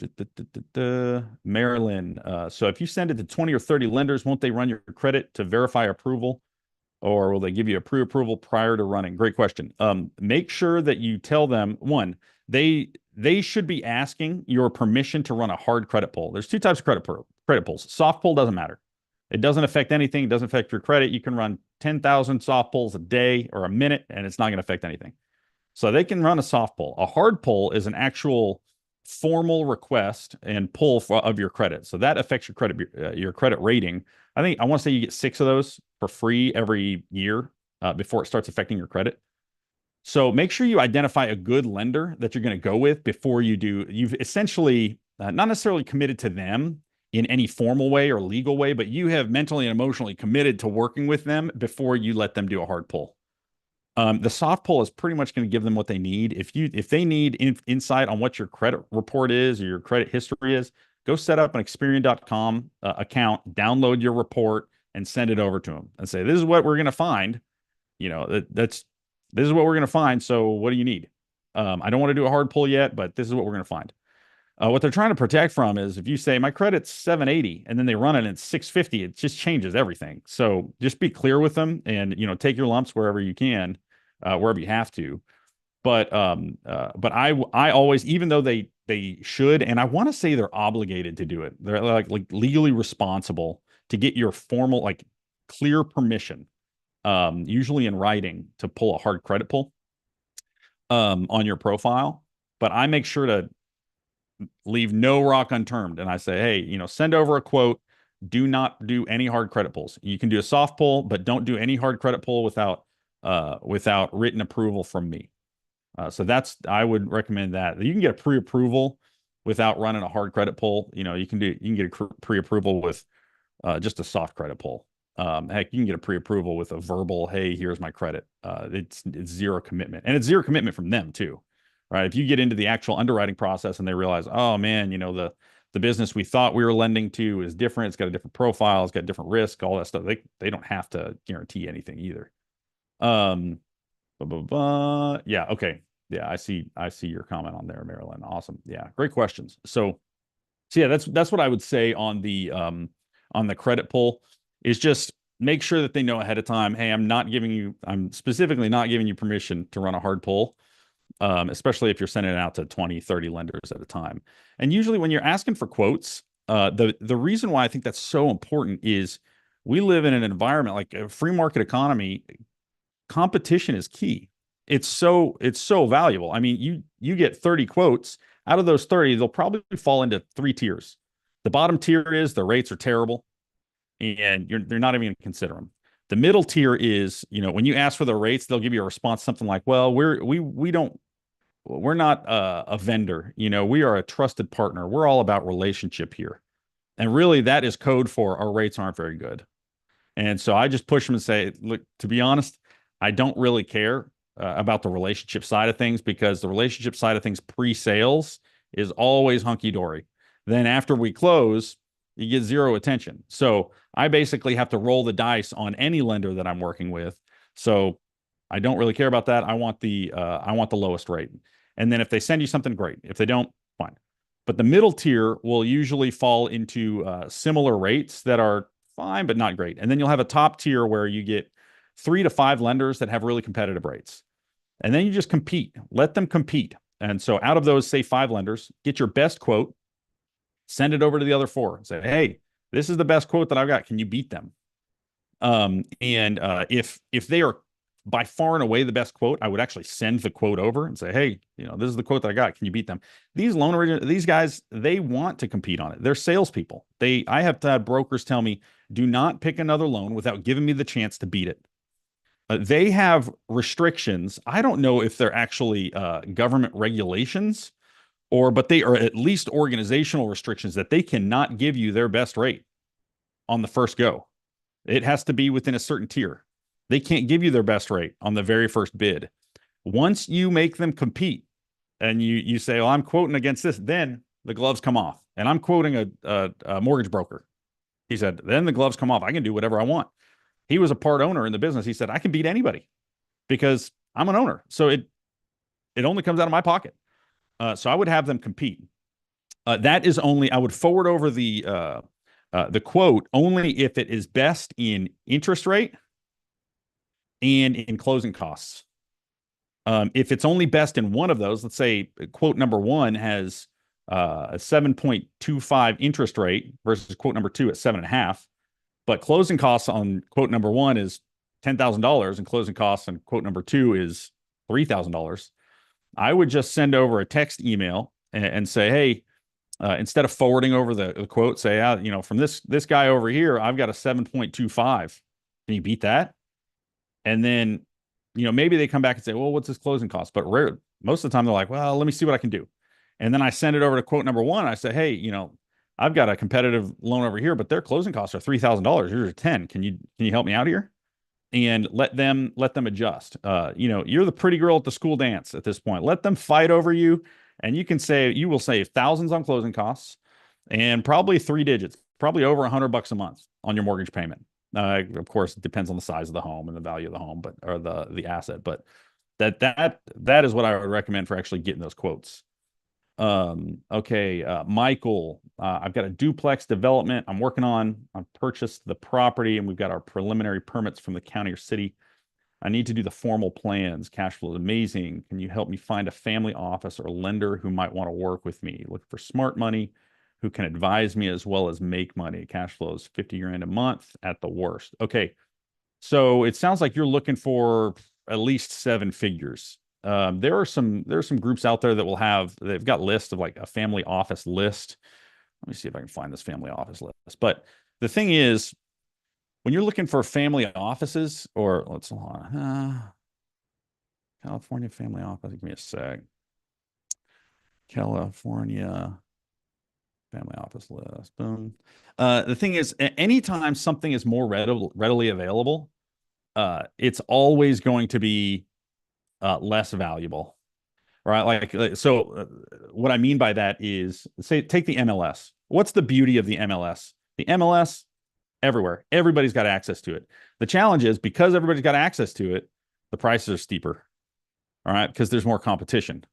Maryland. So if you send it to 20 or 30 lenders, won't they run your credit to verify approval? Or will they give you a pre-approval prior to running? Great question. Make sure that you tell them, one, they should be asking your permission to run a hard credit pull. There's two types of credit pulls. Soft pull doesn't matter. It doesn't affect anything. It doesn't affect your credit. You can run 10,000 soft pulls a day or a minute, and it's not going to affect anything. So they can run a soft pull. A hard pull is an actual formal request and pull of your credit. So that affects your credit rating. I want to say you get 6 of those for free every year before it starts affecting your credit. So make sure you identify a good lender that you're going to go with before you do. You've essentially not necessarily committed to them in any formal way or legal way, but you have mentally and emotionally committed to working with them before you let them do a hard pull. The soft pull is pretty much going to give them what they need. If they need insight on what your credit report is or your credit history is, go set up an Experian.com account, download your report, and send it over to them and say, this is what we're going to find. This is what we're going to find. So what do you need? I don't want to do a hard pull yet, but this is what we're going to find. What they're trying to protect from is if you say my credit's 780 and then they run it at 650, it just changes everything. So just be clear with them and, take your lumps wherever you can, wherever you have to. But I always, even though they should, and I want to say they're obligated to do it. They're like legally responsible to get your formal, clear permission, usually in writing, to pull a hard credit pull. on your profile, but I make sure to leave no rock unturned. And I say, hey, send over a quote. Do not do any hard credit pulls. You can do a soft pull, but don't do any hard credit pull without written approval from me. So I would recommend that. You can get a pre-approval without running a hard credit pull. You can get a pre-approval with just a soft credit pull. Heck, you can get a pre-approval with a verbal, hey, here's my credit. It's zero commitment, and it's zero commitment from them too, right? If you get into the actual underwriting process and they realize, oh man, the business we thought we were lending to is different. It's got a different profile. It's got different risk, all that stuff. They don't have to guarantee anything either. Um, Yeah. Okay. Yeah. I see your comment on there, Marilyn. Awesome. Yeah. Great questions. So yeah, that's what I would say on the credit pull is just make sure that they know ahead of time, hey, I'm specifically not giving you permission to run a hard pull, especially if you're sending it out to 20, 30 lenders at a time. And usually when you're asking for quotes, the reason why I think that's so important is we live in an environment like a free market economy. Competition is key. It's so valuable. I mean, you get 30 quotes. Out of those 30, they'll probably fall into three tiers. The bottom tier is the rates are terrible, and they're not even going to consider them. The middle tier is, when you ask for the rates, they'll give you a response something like, "Well, we're not a vendor. We are a trusted partner. We're all about relationship here." And really, that is code for our rates aren't very good. And so I just push them and say, look, to be honest, I don't really care about the relationship side of things, because the relationship side of things pre-sales is always hunky-dory. Then after we close, you get zero attention. So I basically have to roll the dice on any lender that I'm working with. So I don't really care about that. I want the lowest rate. And then if they send you something, great. If they don't, fine. But the middle tier will usually fall into similar rates that are fine, but not great. And then you'll have a top tier where you get 3 to 5 lenders that have really competitive rates. And then you just compete, let them compete. And so out of those, say 5 lenders, get your best quote, send it over to the other 4 and say, hey, this is the best quote that I've got. Can you beat them? If they are by far and away the best quote, I would actually send the quote over and say, hey, this is the quote that I got. Can you beat them? These guys, they want to compete on it. They're salespeople. I have had brokers tell me, do not pick another loan without giving me the chance to beat it. They have restrictions. I don't know if they're actually government regulations, but they are at least organizational restrictions that they cannot give you their best rate on the first go. It has to be within a certain tier. They can't give you their best rate on the very first bid. Once you make them compete and you say, well, I'm quoting against this, then the gloves come off. And I'm quoting a mortgage broker. He said, then the gloves come off. I can do whatever I want. He was a part owner in the business. He said, I can beat anybody because I'm an owner. So it only comes out of my pocket. So I would have them compete. That is only, I would forward over the quote only if it is best in interest rate and in closing costs. If it's only best in one of those, let's say quote number 1 has a 7.25 interest rate versus quote number 2 at 7.5, but closing costs on quote number 1 is $10,000 and closing costs on quote number 2 is $3,000. I would just send over a text email and say, hey, instead of forwarding over the quote, say, from this guy over here, I've got a 7.25. Can you beat that? And then, maybe they come back and say, well, what's this closing cost? But most of the time they're like, well, let me see what I can do. And then I send it over to quote number 1. I say, hey, I've got a competitive loan over here, but their closing costs are $3,000. Yours are 10. Can you help me out here? And let them adjust. You're the pretty girl at the school dance at this point. Let them fight over you, and you will save thousands on closing costs, and probably 3 digits, probably over $100 a month on your mortgage payment. Of course, it depends on the size of the home and the value of the home, or the asset. But that is what I would recommend for actually getting those quotes. Okay, Michael, I've got a duplex development I'm working on. I've purchased the property and we've got our preliminary permits from the county or city. I need to do the formal plans. Cash flow is amazing. Can you help me find a family office or lender who might want to work with me? Look for smart money who can advise me as well as make money. Cash flow is 50 grand a month at the worst. Okay, so it sounds like you're looking for at least 7 figures There are some groups out there that they've got lists of like a family office list. Let me see if I can find this family office list. But the thing is, when you're looking for family offices, or let's hold on, California family office. Give me a sec. California family office list. Boom. The thing is, anytime something is more readily available, it's always going to be less valuable, right? What I mean by that is, say, take the MLS. What's the beauty of the MLS? The MLS, everywhere, everybody's got access to it. The challenge is, because everybody's got access to it, the prices are steeper, all right, because there's more competition.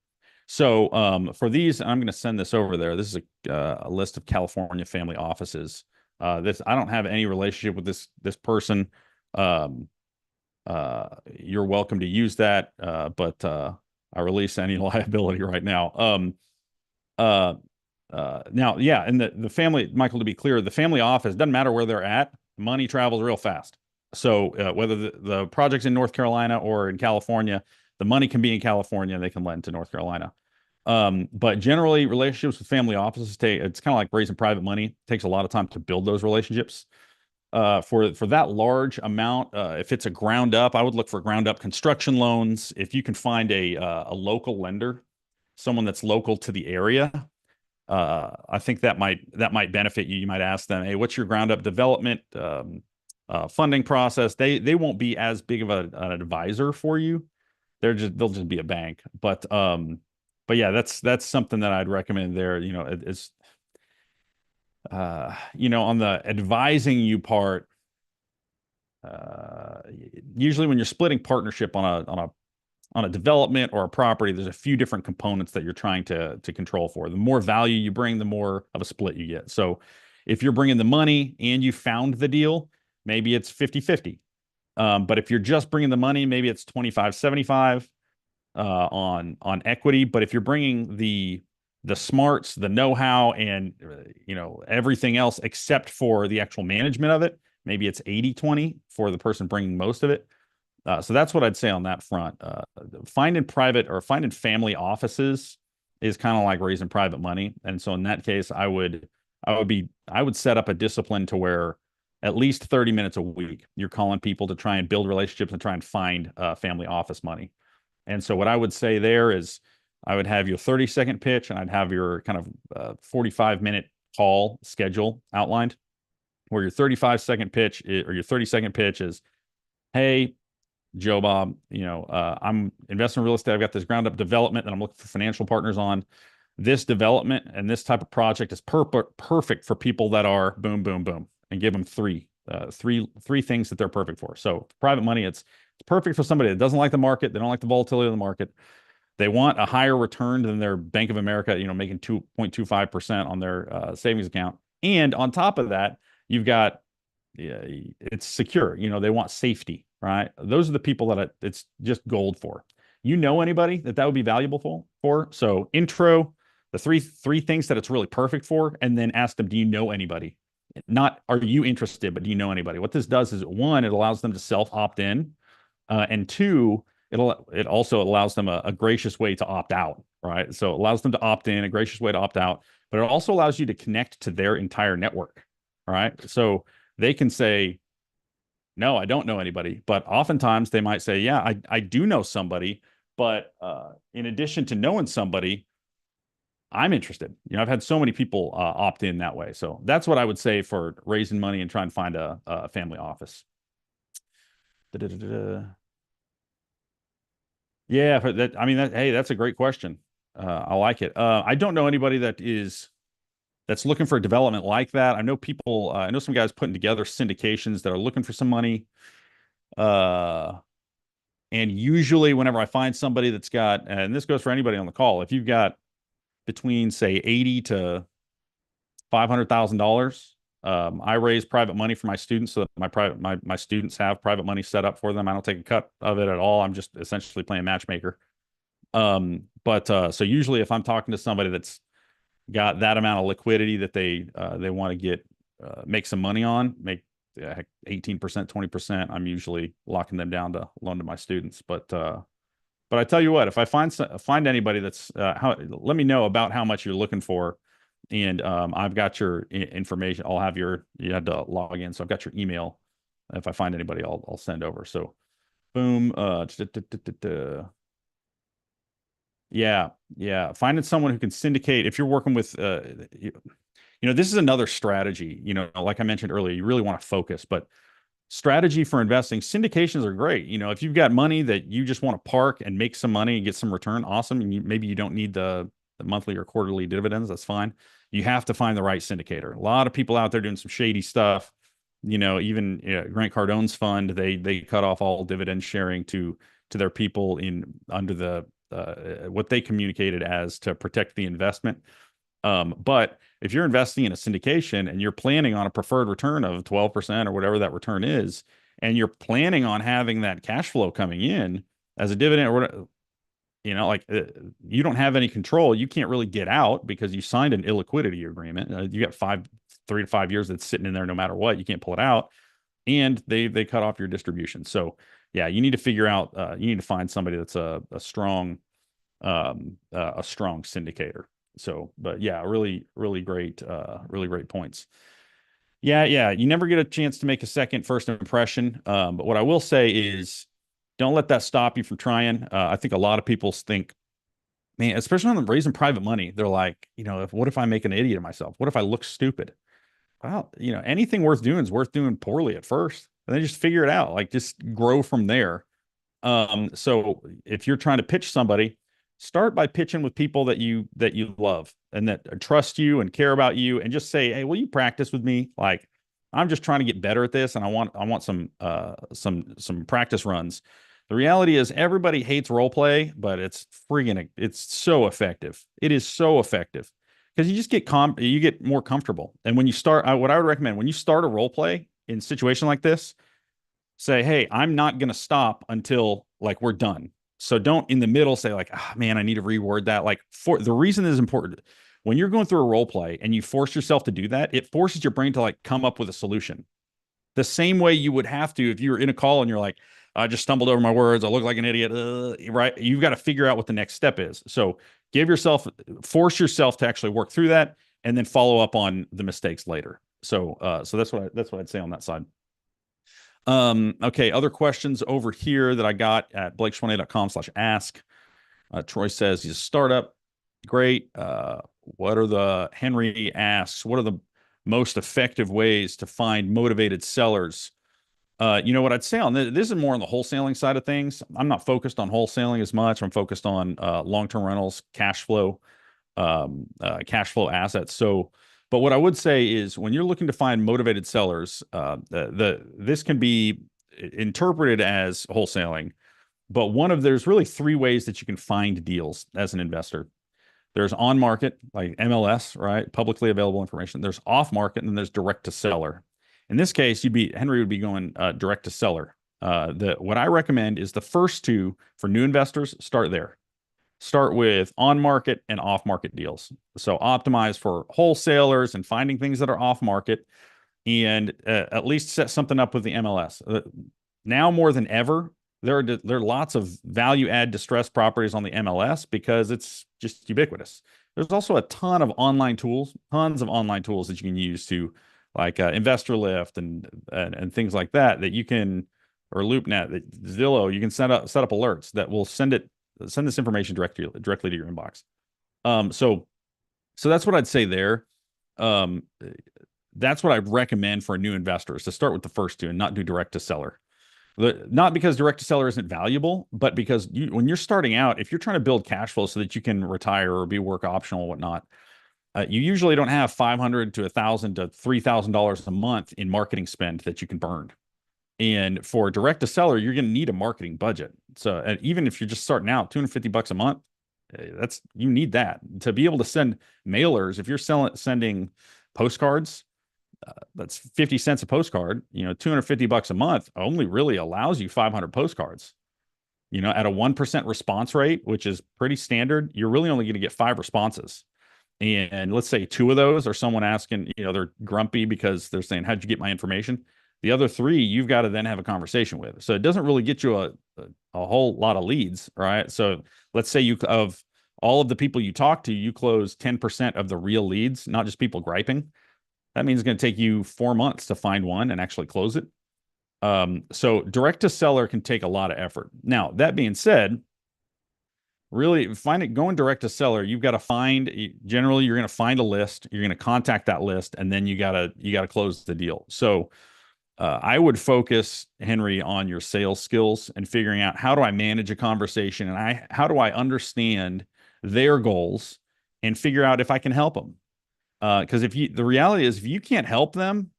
So for these, I'm going to send this over there. This is a list of California family offices. This, I don't have any relationship with this person. Um, you're welcome to use that, but I release any liability right now. Uh, Now, yeah, and the family, Michael, to be clear, the family office doesn't matter where they're at. Money travels real fast. So whether the project's in North Carolina or in California, the money can be in California and they can lend to North Carolina. But generally, relationships with family offices it's kind of like raising private money. It takes a lot of time to build those relationships. For that large amount, if it's a ground up, I would look for ground up construction loans. If you can find a local lender, someone that's local to the area, I think that might benefit you. You might ask them, "Hey, what's your ground up development funding process?" They won't be as big of an advisor for you. They'll just be a bank. But yeah, that's something that I'd recommend there. On the advising you part, uh, usually when you're splitting partnership on a development or a property, there's a few different components that you're trying to control for. The more value you bring, the more of a split you get. So if you're bringing the money and you found the deal, maybe it's 50-50. But if you're just bringing the money, maybe it's 25-75 on equity. But if you're bringing the smarts, the know-how, and everything else except for the actual management of it, maybe it's 80-20 for the person bringing most of it. So that's what I'd say on that front. Finding private or finding family offices is kind of like raising private money. And so in that case, I would set up a discipline to where at least 30 minutes a week, you're calling people to try and build relationships and try and find family office money. And so what I would say there is, I would have your 30-second pitch and I'd have your kind of 45-minute call schedule outlined, where your 35-second pitch or your 30-second pitch is, "Hey, Joe Bob, I'm investing in real estate. I've got this ground up development that I'm looking for financial partners on. This development and this type of project is perfect for people that are boom, boom, boom," and give them three things that they're perfect for. So private money, it's perfect for somebody that doesn't like the market. They don't like the volatility of the market. They want a higher return than their Bank of America, making 2.25% on their savings account. And on top of that, you've got, yeah, it's secure. They want safety, right? Those are the people that it's just gold for. Anybody that would be valuable for? So intro, the three things that it's really perfect for, and then ask them, do you know anybody? Not are you interested, but do you know anybody? What this does is, one, it allows them to self opt in, and two, it also allows them a gracious way to opt out, right? So it allows them to opt in, a gracious way to opt out, but it also allows you to connect to their entire network, right? So they can say, "No, I don't know anybody," but oftentimes they might say, "Yeah, I do know somebody, but in addition to knowing somebody, I'm interested." I've had so many people opt in that way. So that's what I would say for raising money and trying to find a family office. Da-da-da-da. Yeah, for that. I mean, hey, that's a great question. I like it. I don't know anybody that's looking for a development like that. I know people. I know some guys putting together syndications that are looking for some money. Uh, and usually, whenever I find somebody that's got, and this goes for anybody on the call, if you've got between say 80 to $500,000, I raise private money for my students so that my students have private money set up for them. I don't take a cut of it at all. I'm just essentially playing matchmaker. But so usually, if I'm talking to somebody that's got that amount of liquidity that they want to make some money on, make 18%, 20%, I'm usually locking them down to loan to my students. But But I tell you what, if I find anybody that's let me know about how much you're looking for, and I've got your information. You had to log in, so I've got your email. If I find anybody, I'll send over. So boom, yeah, yeah. Finding someone who can syndicate. If you're working with, this is another strategy. Like I mentioned earlier, you really want to focus, but strategy for investing, syndications are great. If you've got money that you just want to park and make some money and get some return, awesome. And maybe you don't need the monthly or quarterly dividends. That's fine. You have to find the right syndicator. A lot of people out there doing some shady stuff. Even Grant Cardone's fund, they cut off all dividend sharing to their people under the what they communicated as to protect the investment. But if you're investing in a syndication and you're planning on a preferred return of 12% or whatever that return is, and you're planning on having that cash flow coming in as a dividend, or you don't have any control. You can't really get out because you signed an illiquidity agreement. You got 3 to 5 years that's sitting in there no matter what. You can't pull it out, and they cut off your distribution. So yeah, you need to figure out. You need to find somebody that's a strong syndicator. So, but yeah, really, really great points. Yeah, yeah. You never get a chance to make a first impression. But what I will say is, don't let that stop you from trying. I think a lot of people think, man, especially when they're raising private money, they're like, what if I make an idiot of myself? What if I look stupid? Well, anything worth doing is worth doing poorly at first, and then just figure it out. Like, just grow from there. So if you're trying to pitch somebody, start by pitching with people that you love and that trust you and care about you, and just say, hey, will you practice with me? Like, I'm just trying to get better at this, and I want some practice runs. The reality is everybody hates role play, but it's so effective. It is so effective because you just you get more comfortable. And when you start, what I would recommend when you start a role play in a situation like this, say, hey, I'm not going to stop until like we're done. So don't in the middle say like, man, I need to reword that. Like, for the reason is important. When you're going through a role play and you force yourself to do that, it forces your brain to like come up with a solution. The same way you would have to if you were in a call and you're like, I just stumbled over my words. I look like an idiot. Right. You've got to figure out what the next step is. So force yourself to actually work through that and then follow up on the mistakes later. So that's what I'd say on that side. Okay. Other questions over here that I got at blakeshwanay.com/ask. Troy says he's a startup. Great. Henry asks, what are the most effective ways to find motivated sellers? What I'd say on this is more on the wholesaling side of things. I'm not focused on wholesaling as much. I'm focused on long-term rentals, cash flow assets. So, but what I would say is when you're looking to find motivated sellers, this can be interpreted as wholesaling, but there's really 3 ways that you can find deals as an investor. There's on market, like MLS, right? Publicly available information. There's off market, and then there's direct to seller. In this case, Henry would be going direct to seller. What I recommend is the first 2 for new investors. Start there. Start with on market and off market deals. So optimize for wholesalers and finding things that are off market, and at least set something up with the MLS. Now more than ever, there are lots of value add distressed properties on the MLS because it's just ubiquitous. There's also a ton of online tools, tons of online tools that you can use to like Investor Lift and things like that you can, or LoopNet, Zillow, you can set up alerts that will send this information directly to your inbox. So that's what I'd say there. That's what I'd recommend for a new investor, is to start with the first 2 and not do direct to seller. Not because direct to seller isn't valuable, but because when you're starting out, if you're trying to build cash flow so that you can retire or be work optional or whatnot, you usually don't have $500 to $1,000 to $3,000 a month in marketing spend that you can burn. And for direct to seller, you're going to need a marketing budget. So even if you're just starting out, $250 a month, you need that to be able to send mailers. If you're sending postcards, that's 50 cents a postcard. $250 a month only really allows you 500 postcards. At a 1% response rate, which is pretty standard, you're really only going to get 5 responses. And let's say 2 of those are someone asking, they're grumpy because they're saying, how'd you get my information? The other three, you've got to then have a conversation with. So it doesn't really get you a whole lot of leads, right? So let's say of all of the people you talk to, you close 10% of the real leads, not just people griping. That means it's going to take you 4 months to find one and actually close it. So direct to seller can take a lot of effort. Now, that being said, really going direct to seller, you've got to generally you're going to find a list, you're going to contact that list, and then you got to close the deal. So I would focus, Henry, on your sales skills and figuring out how do I manage a conversation and how do I understand their goals and figure out if I can help them. Because the reality is, if you can't help them,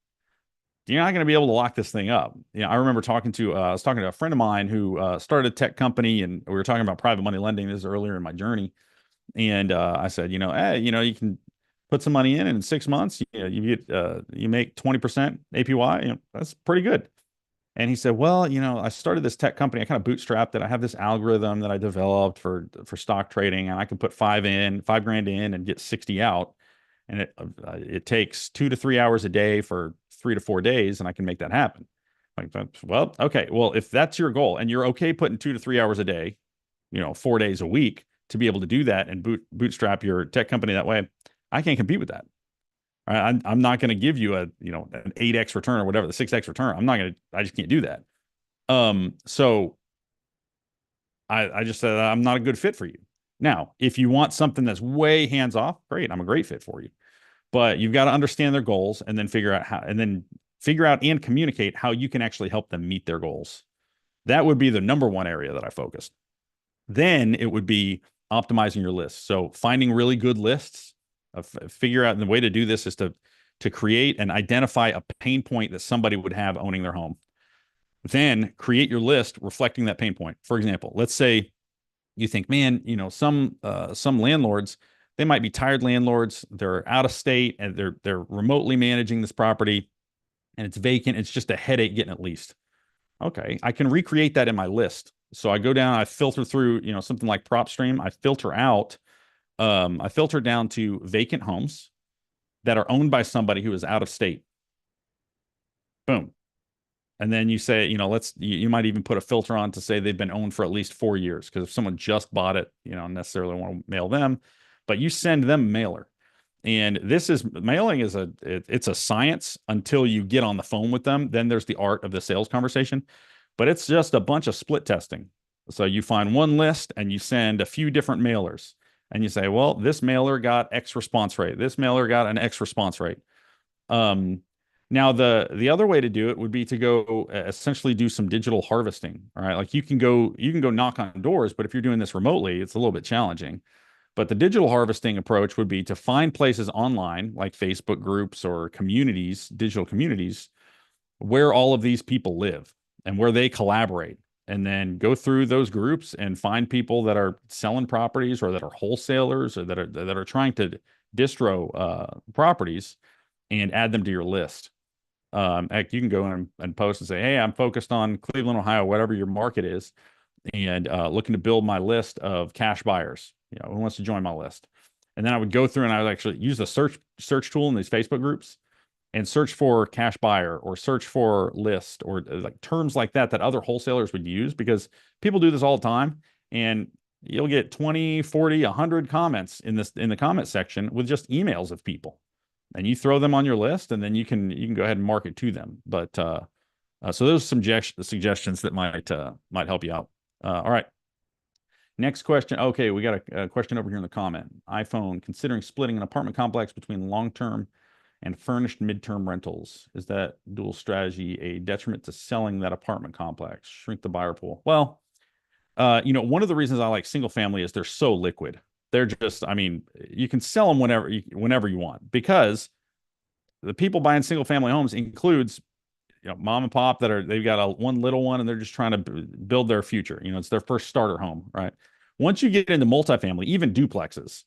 you're not going to be able to lock this thing up. I remember I was talking to a friend of mine who started a tech company, and we were talking about private money lending. This is earlier in my journey, and I said, hey, you can put some money in 6 months, you make 20% APY. That's pretty good. And he said, well, I started this tech company. I kind of bootstrapped it. I have this algorithm that I developed for stock trading, and I can put $5 grand in and get 60 out. And it takes 2 to 3 hours a day for 3 to 4 days, and I can make that happen. Like, well, okay. Well, if that's your goal and you're okay putting 2 to 3 hours a day, 4 days a week to be able to do that and bootstrap your tech company that way, I can't compete with that. I'm not going to give you an 8x return or whatever, the 6x return. I just can't do that. So I just said, I'm not a good fit for you. Now, if you want something that's way hands off, great. I'm a great fit for you. But you've got to understand their goals and then figure out and communicate how you can actually help them meet their goals. That would be the number one area that I focused. Then it would be optimizing your list. So finding really good lists, figure out, and the way to do this is to create and identify a pain point that somebody would have owning their home. Then create your list reflecting that pain point. For example, let's say you think, man, some landlords, they might be tired landlords. They're out of state and they're remotely managing this property and it's vacant. It's just a headache getting it leased. Okay, I can recreate that in my list. So I go down, I filter through, something like PropStream. I filter down to vacant homes that are owned by somebody who is out of state. Boom. And then you say, you might even put a filter on to say they've been owned for at least 4 years. Because if someone just bought it, you don't necessarily want to mail them, but you send them a mailer. And mailing it's a science until you get on the phone with them. Then there's the art of the sales conversation, but it's just a bunch of split testing. So you find one list and you send a few different mailers and you say, well, this mailer got X response rate. This mailer got an X response rate. Now the other way to do it would be to go essentially do some digital harvesting. All right. Like you can go knock on doors, but if you're doing this remotely, it's a little bit challenging. But the digital harvesting approach would be to find places online like Facebook groups or digital communities, where all of these people live and where they collaborate. And then go through those groups and find people that are selling properties or that are wholesalers or that are trying to distro properties and add them to your list. Heck, you can go in and post and say, hey, I'm focused on Cleveland, Ohio, whatever your market is, and looking to build my list of cash buyers. Who wants to join my list? And then I would go through and I would actually use the search tool in these Facebook groups and search for cash buyer or search for list or like terms like that other wholesalers would use, because people do this all the time. And you'll get 20, 40, 100 comments in the comment section with just emails of people. And you throw them on your list, and then you can go ahead and market to them. But so those are some suggestions that might help you out. All right. Next question. Okay, we got a question over here in the comment. iPhone, considering splitting an apartment complex between long-term and furnished midterm rentals. Is that dual strategy a detriment to selling that apartment complex? Shrink the buyer pool. Well, one of the reasons I like single family is they're so liquid. They're just, you can sell them whenever you want, because the people buying single family homes includes, mom and pop they've got one little one and they're just trying to build their future. It's their first starter home, right? Once you get into multifamily, even duplexes,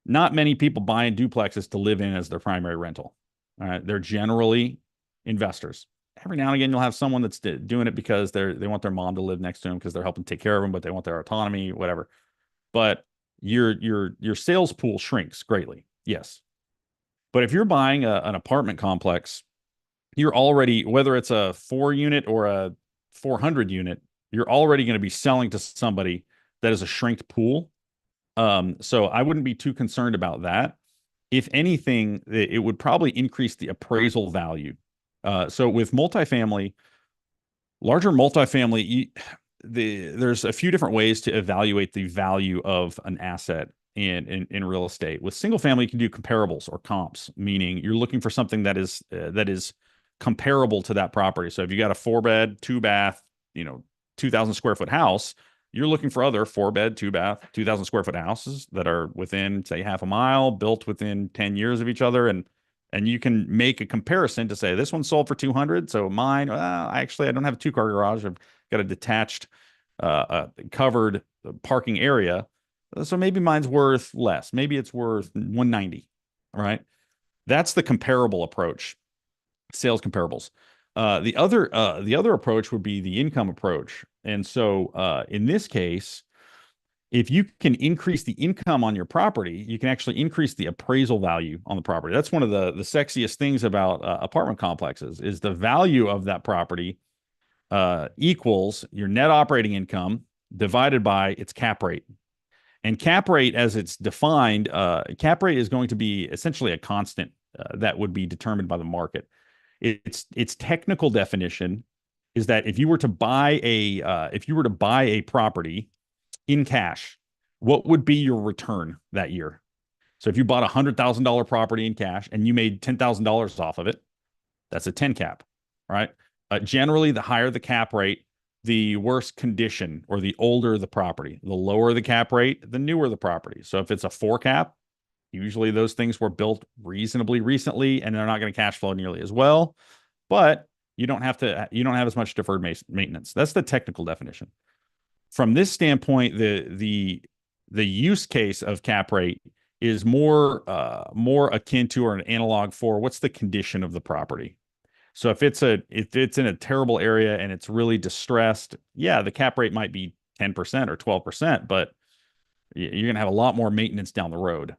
not many people buying duplexes to live in as their primary rental. All right. They're generally investors. Every now and again, you'll have someone that's doing it because they want their mom to live next to them because they're helping take care of them, but they want their autonomy, whatever. But your sales pool shrinks greatly. Yes. But if you're buying an apartment complex you're already, whether it's a 4 unit or a 400 unit, you're already going to be selling to somebody that is a shrinked pool. So I wouldn't be too concerned about that. If anything, it would probably increase the appraisal value. So with multifamily, larger multifamily, there's a few different ways to evaluate the value of an asset in real estate. With single family, you can do comparables or comps, meaning you're looking for something that is comparable to that property. So if you got a 4 bed, 2 bath, 2,000 square foot house, you're looking for other 4 bed, 2 bath, 2,000 square foot houses that are within, say, half a mile, built within 10 years of each other, and you can make a comparison to say this one sold for 200, so mine, I don't have a 2 car garage. I've got a detached, covered parking area, so maybe mine's worth less. Maybe it's worth 190. Right? That's the comparable approach, sales comparables. The other approach would be the income approach, and so in this case, if you can increase the income on your property, you can actually increase the appraisal value on the property. That's one of the sexiest things about apartment complexes is the value of that property equals your net operating income divided by its cap rate. And cap rate, as it's defined, cap rate is going to be essentially a constant that would be determined by the market. Its technical definition is that if you were to buy a property in cash, what would be your return that year? So if you bought $100,000 property in cash and you made $10,000 off of it, that's a 10 cap, right? Generally, the higher the cap rate, the worse condition or the older the property. The lower the cap rate, the newer the property. So if it's a 4 cap, usually those things were built reasonably recently and they're not going to cash flow nearly as well, but you don't have as much deferred maintenance. That's the technical definition. From this standpoint, the use case of cap rate is more akin to or an analog for what's the condition of the property. So if it's in a terrible area and it's really distressed, yeah, the cap rate might be 10% or 12%, but you're going to have a lot more maintenance down the road.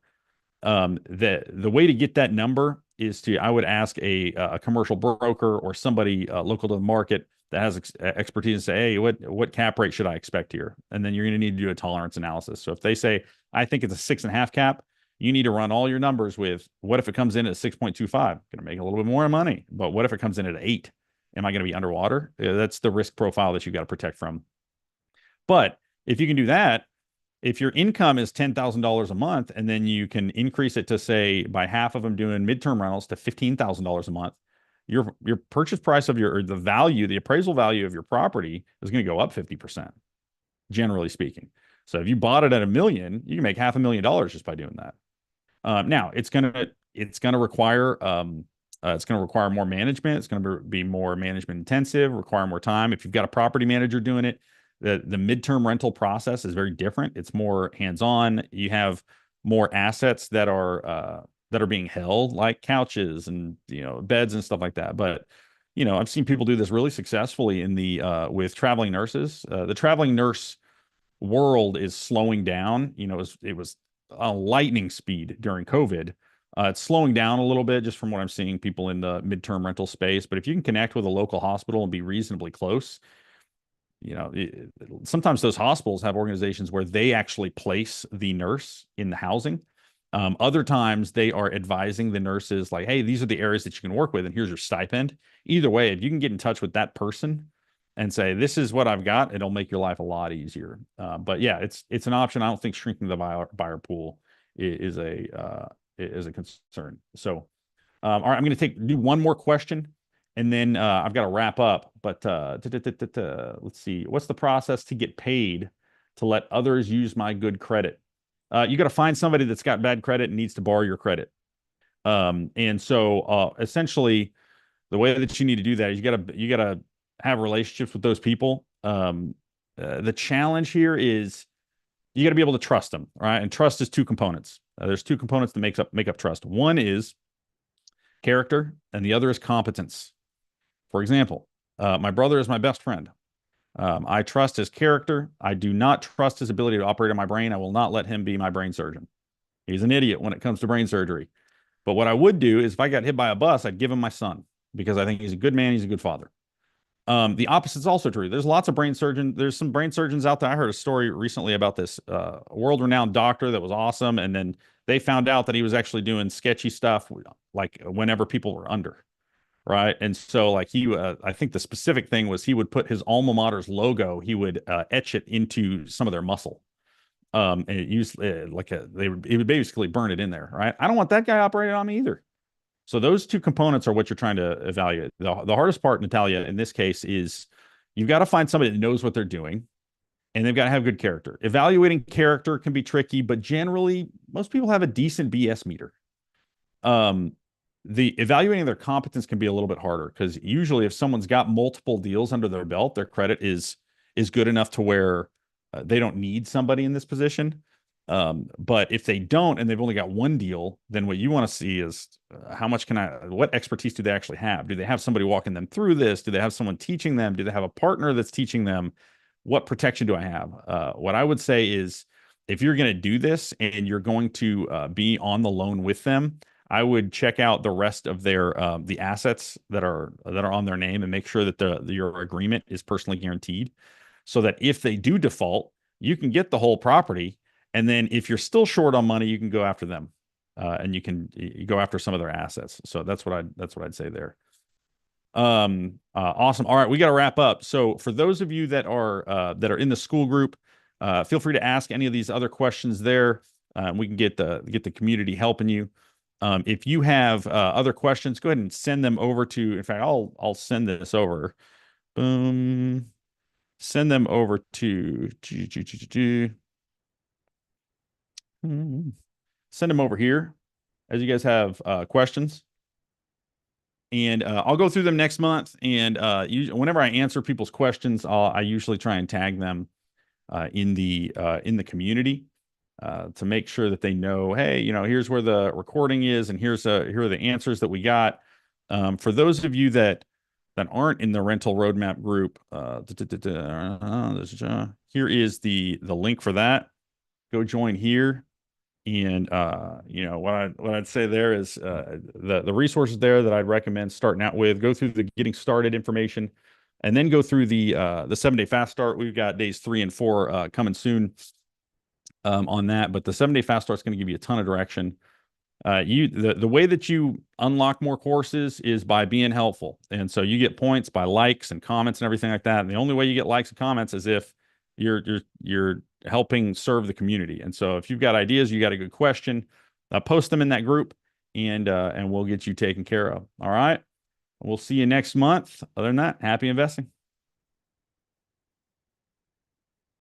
The way to get that number is I would ask a commercial broker or somebody local to the market that has expertise and say, hey, what cap rate should I expect here? And then you're going to need to do a tolerance analysis. So if they say, I think it's a 6.5 cap, you need to run all your numbers with what if it comes in at 6.25? Going to make a little bit more money, but what if it comes in at 8? Am I going to be underwater? That's the risk profile that you got to protect from. But if you can do that, if your income is $10,000 a month, and then you can increase it to, say, by half of them doing midterm rentals to $15,000 a month, your purchase price of the appraisal value of your property is going to go up 50%, generally speaking. So if you bought it at $1 million, you can make $500,000 just by doing that. Now it's gonna require more management. It's gonna be more management intensive, require more time. If you've got a property manager doing it, the midterm rental process is very different. It's more hands-on. You have more assets that are being held, like couches and beds and stuff like that. But I've seen people do this really successfully with traveling nurses. The traveling nurse world is slowing down. It was a lightning speed during COVID. It's slowing down a little bit just from what I'm seeing people in the midterm rental space. But if you can connect with a local hospital and be reasonably close, sometimes those hospitals have organizations where they actually place the nurse in the housing. Other times they are advising the nurses like, hey, these are the areas that you can work with, and here's your stipend. Either way, if you can get in touch with that person and say, this is what I've got, it'll make your life a lot easier. But yeah, it's an option. I don't think shrinking the buyer pool is a concern. So, all right, I'm going to do one more question, and then I've got to wrap up. But let's see, what's the process to get paid to let others use my good credit? You got to find somebody that's got bad credit and needs to borrow your credit. And so essentially, the way that you need to do that is you gotta have relationships with those people. The challenge here is you got to be able to trust them, right? And trust is two components. There's two components that make up trust. One is character, and the other is competence. For example, my brother is my best friend. I trust his character. I do not trust his ability to operate on my brain. I will not let him be my brain surgeon. He's an idiot when it comes to brain surgery. But what I would do is if I got hit by a bus, I'd give him my son. because I think he's a good man. He's a good father. The opposite is also true. There's lots of brain surgeons. There's some brain surgeons out there. I heard a story recently about this world-renowned doctor that was awesome, and then they found out that he was actually doing sketchy stuff, like whenever people were under, right? And so, like I think the specific thing was he would put his alma mater's logo, he would etch it into some of their muscle. And it used it would basically burn it in there, right? I don't want that guy operating on me either. So those two components are what you're trying to evaluate. The hardest part, Natalia, in this case is you've got to find somebody that knows what they're doing, and they've got to have good character. Evaluating character can be tricky, but generally most people have a decent BS meter. Um, the evaluating their competence can be a little bit harder because usually if someone's got multiple deals under their belt, their credit is good enough to where they don't need somebody in this position. But if they don't and they've only got one deal, then what you want to see is what expertise do they actually have? Do they have somebody walking them through this? Do they have someone teaching them? Do they have a partner that's teaching them? What protection do I have? What I would say is if you're going to do this and you're going to be on the loan with them, I would check out the rest of their the assets that are on their name and make sure that your agreement is personally guaranteed, so that if they do default, you can get the whole property. And then if you're still short on money, you can go after them, and you go after some of their assets. So that's what I'd say there. Awesome. All right, we got to wrap up. So for those of you that are in the school group, feel free to ask any of these other questions there. We can get the community helping you. If you have other questions, go ahead and send them over to. In fact, I'll send this over. Boom. Send them over to. Send them over here as you guys have questions. And I'll go through them next month. And whenever I answer people's questions, I usually try and tag them in the community to make sure that they know, hey, here's where the recording is, and here are the answers that we got. For those of you that aren't in the rental roadmap group, here is the link for that. Go join here. And what I'd say there is the resources there that I'd recommend starting out with. Go through the getting started information, and then go through the 7-day fast start. We've got days 3 and 4 coming soon on that, but the 7-day fast start is going to give you a ton of direction. The way that you unlock more courses is by being helpful, and so you get points by likes and comments and everything like that. And the only way you get likes and comments is if you're helping serve the community. And so if you've got ideas, you got a good question, post them in that group, and we'll get you taken care of. All right. We'll see you next month. Other than that, happy investing.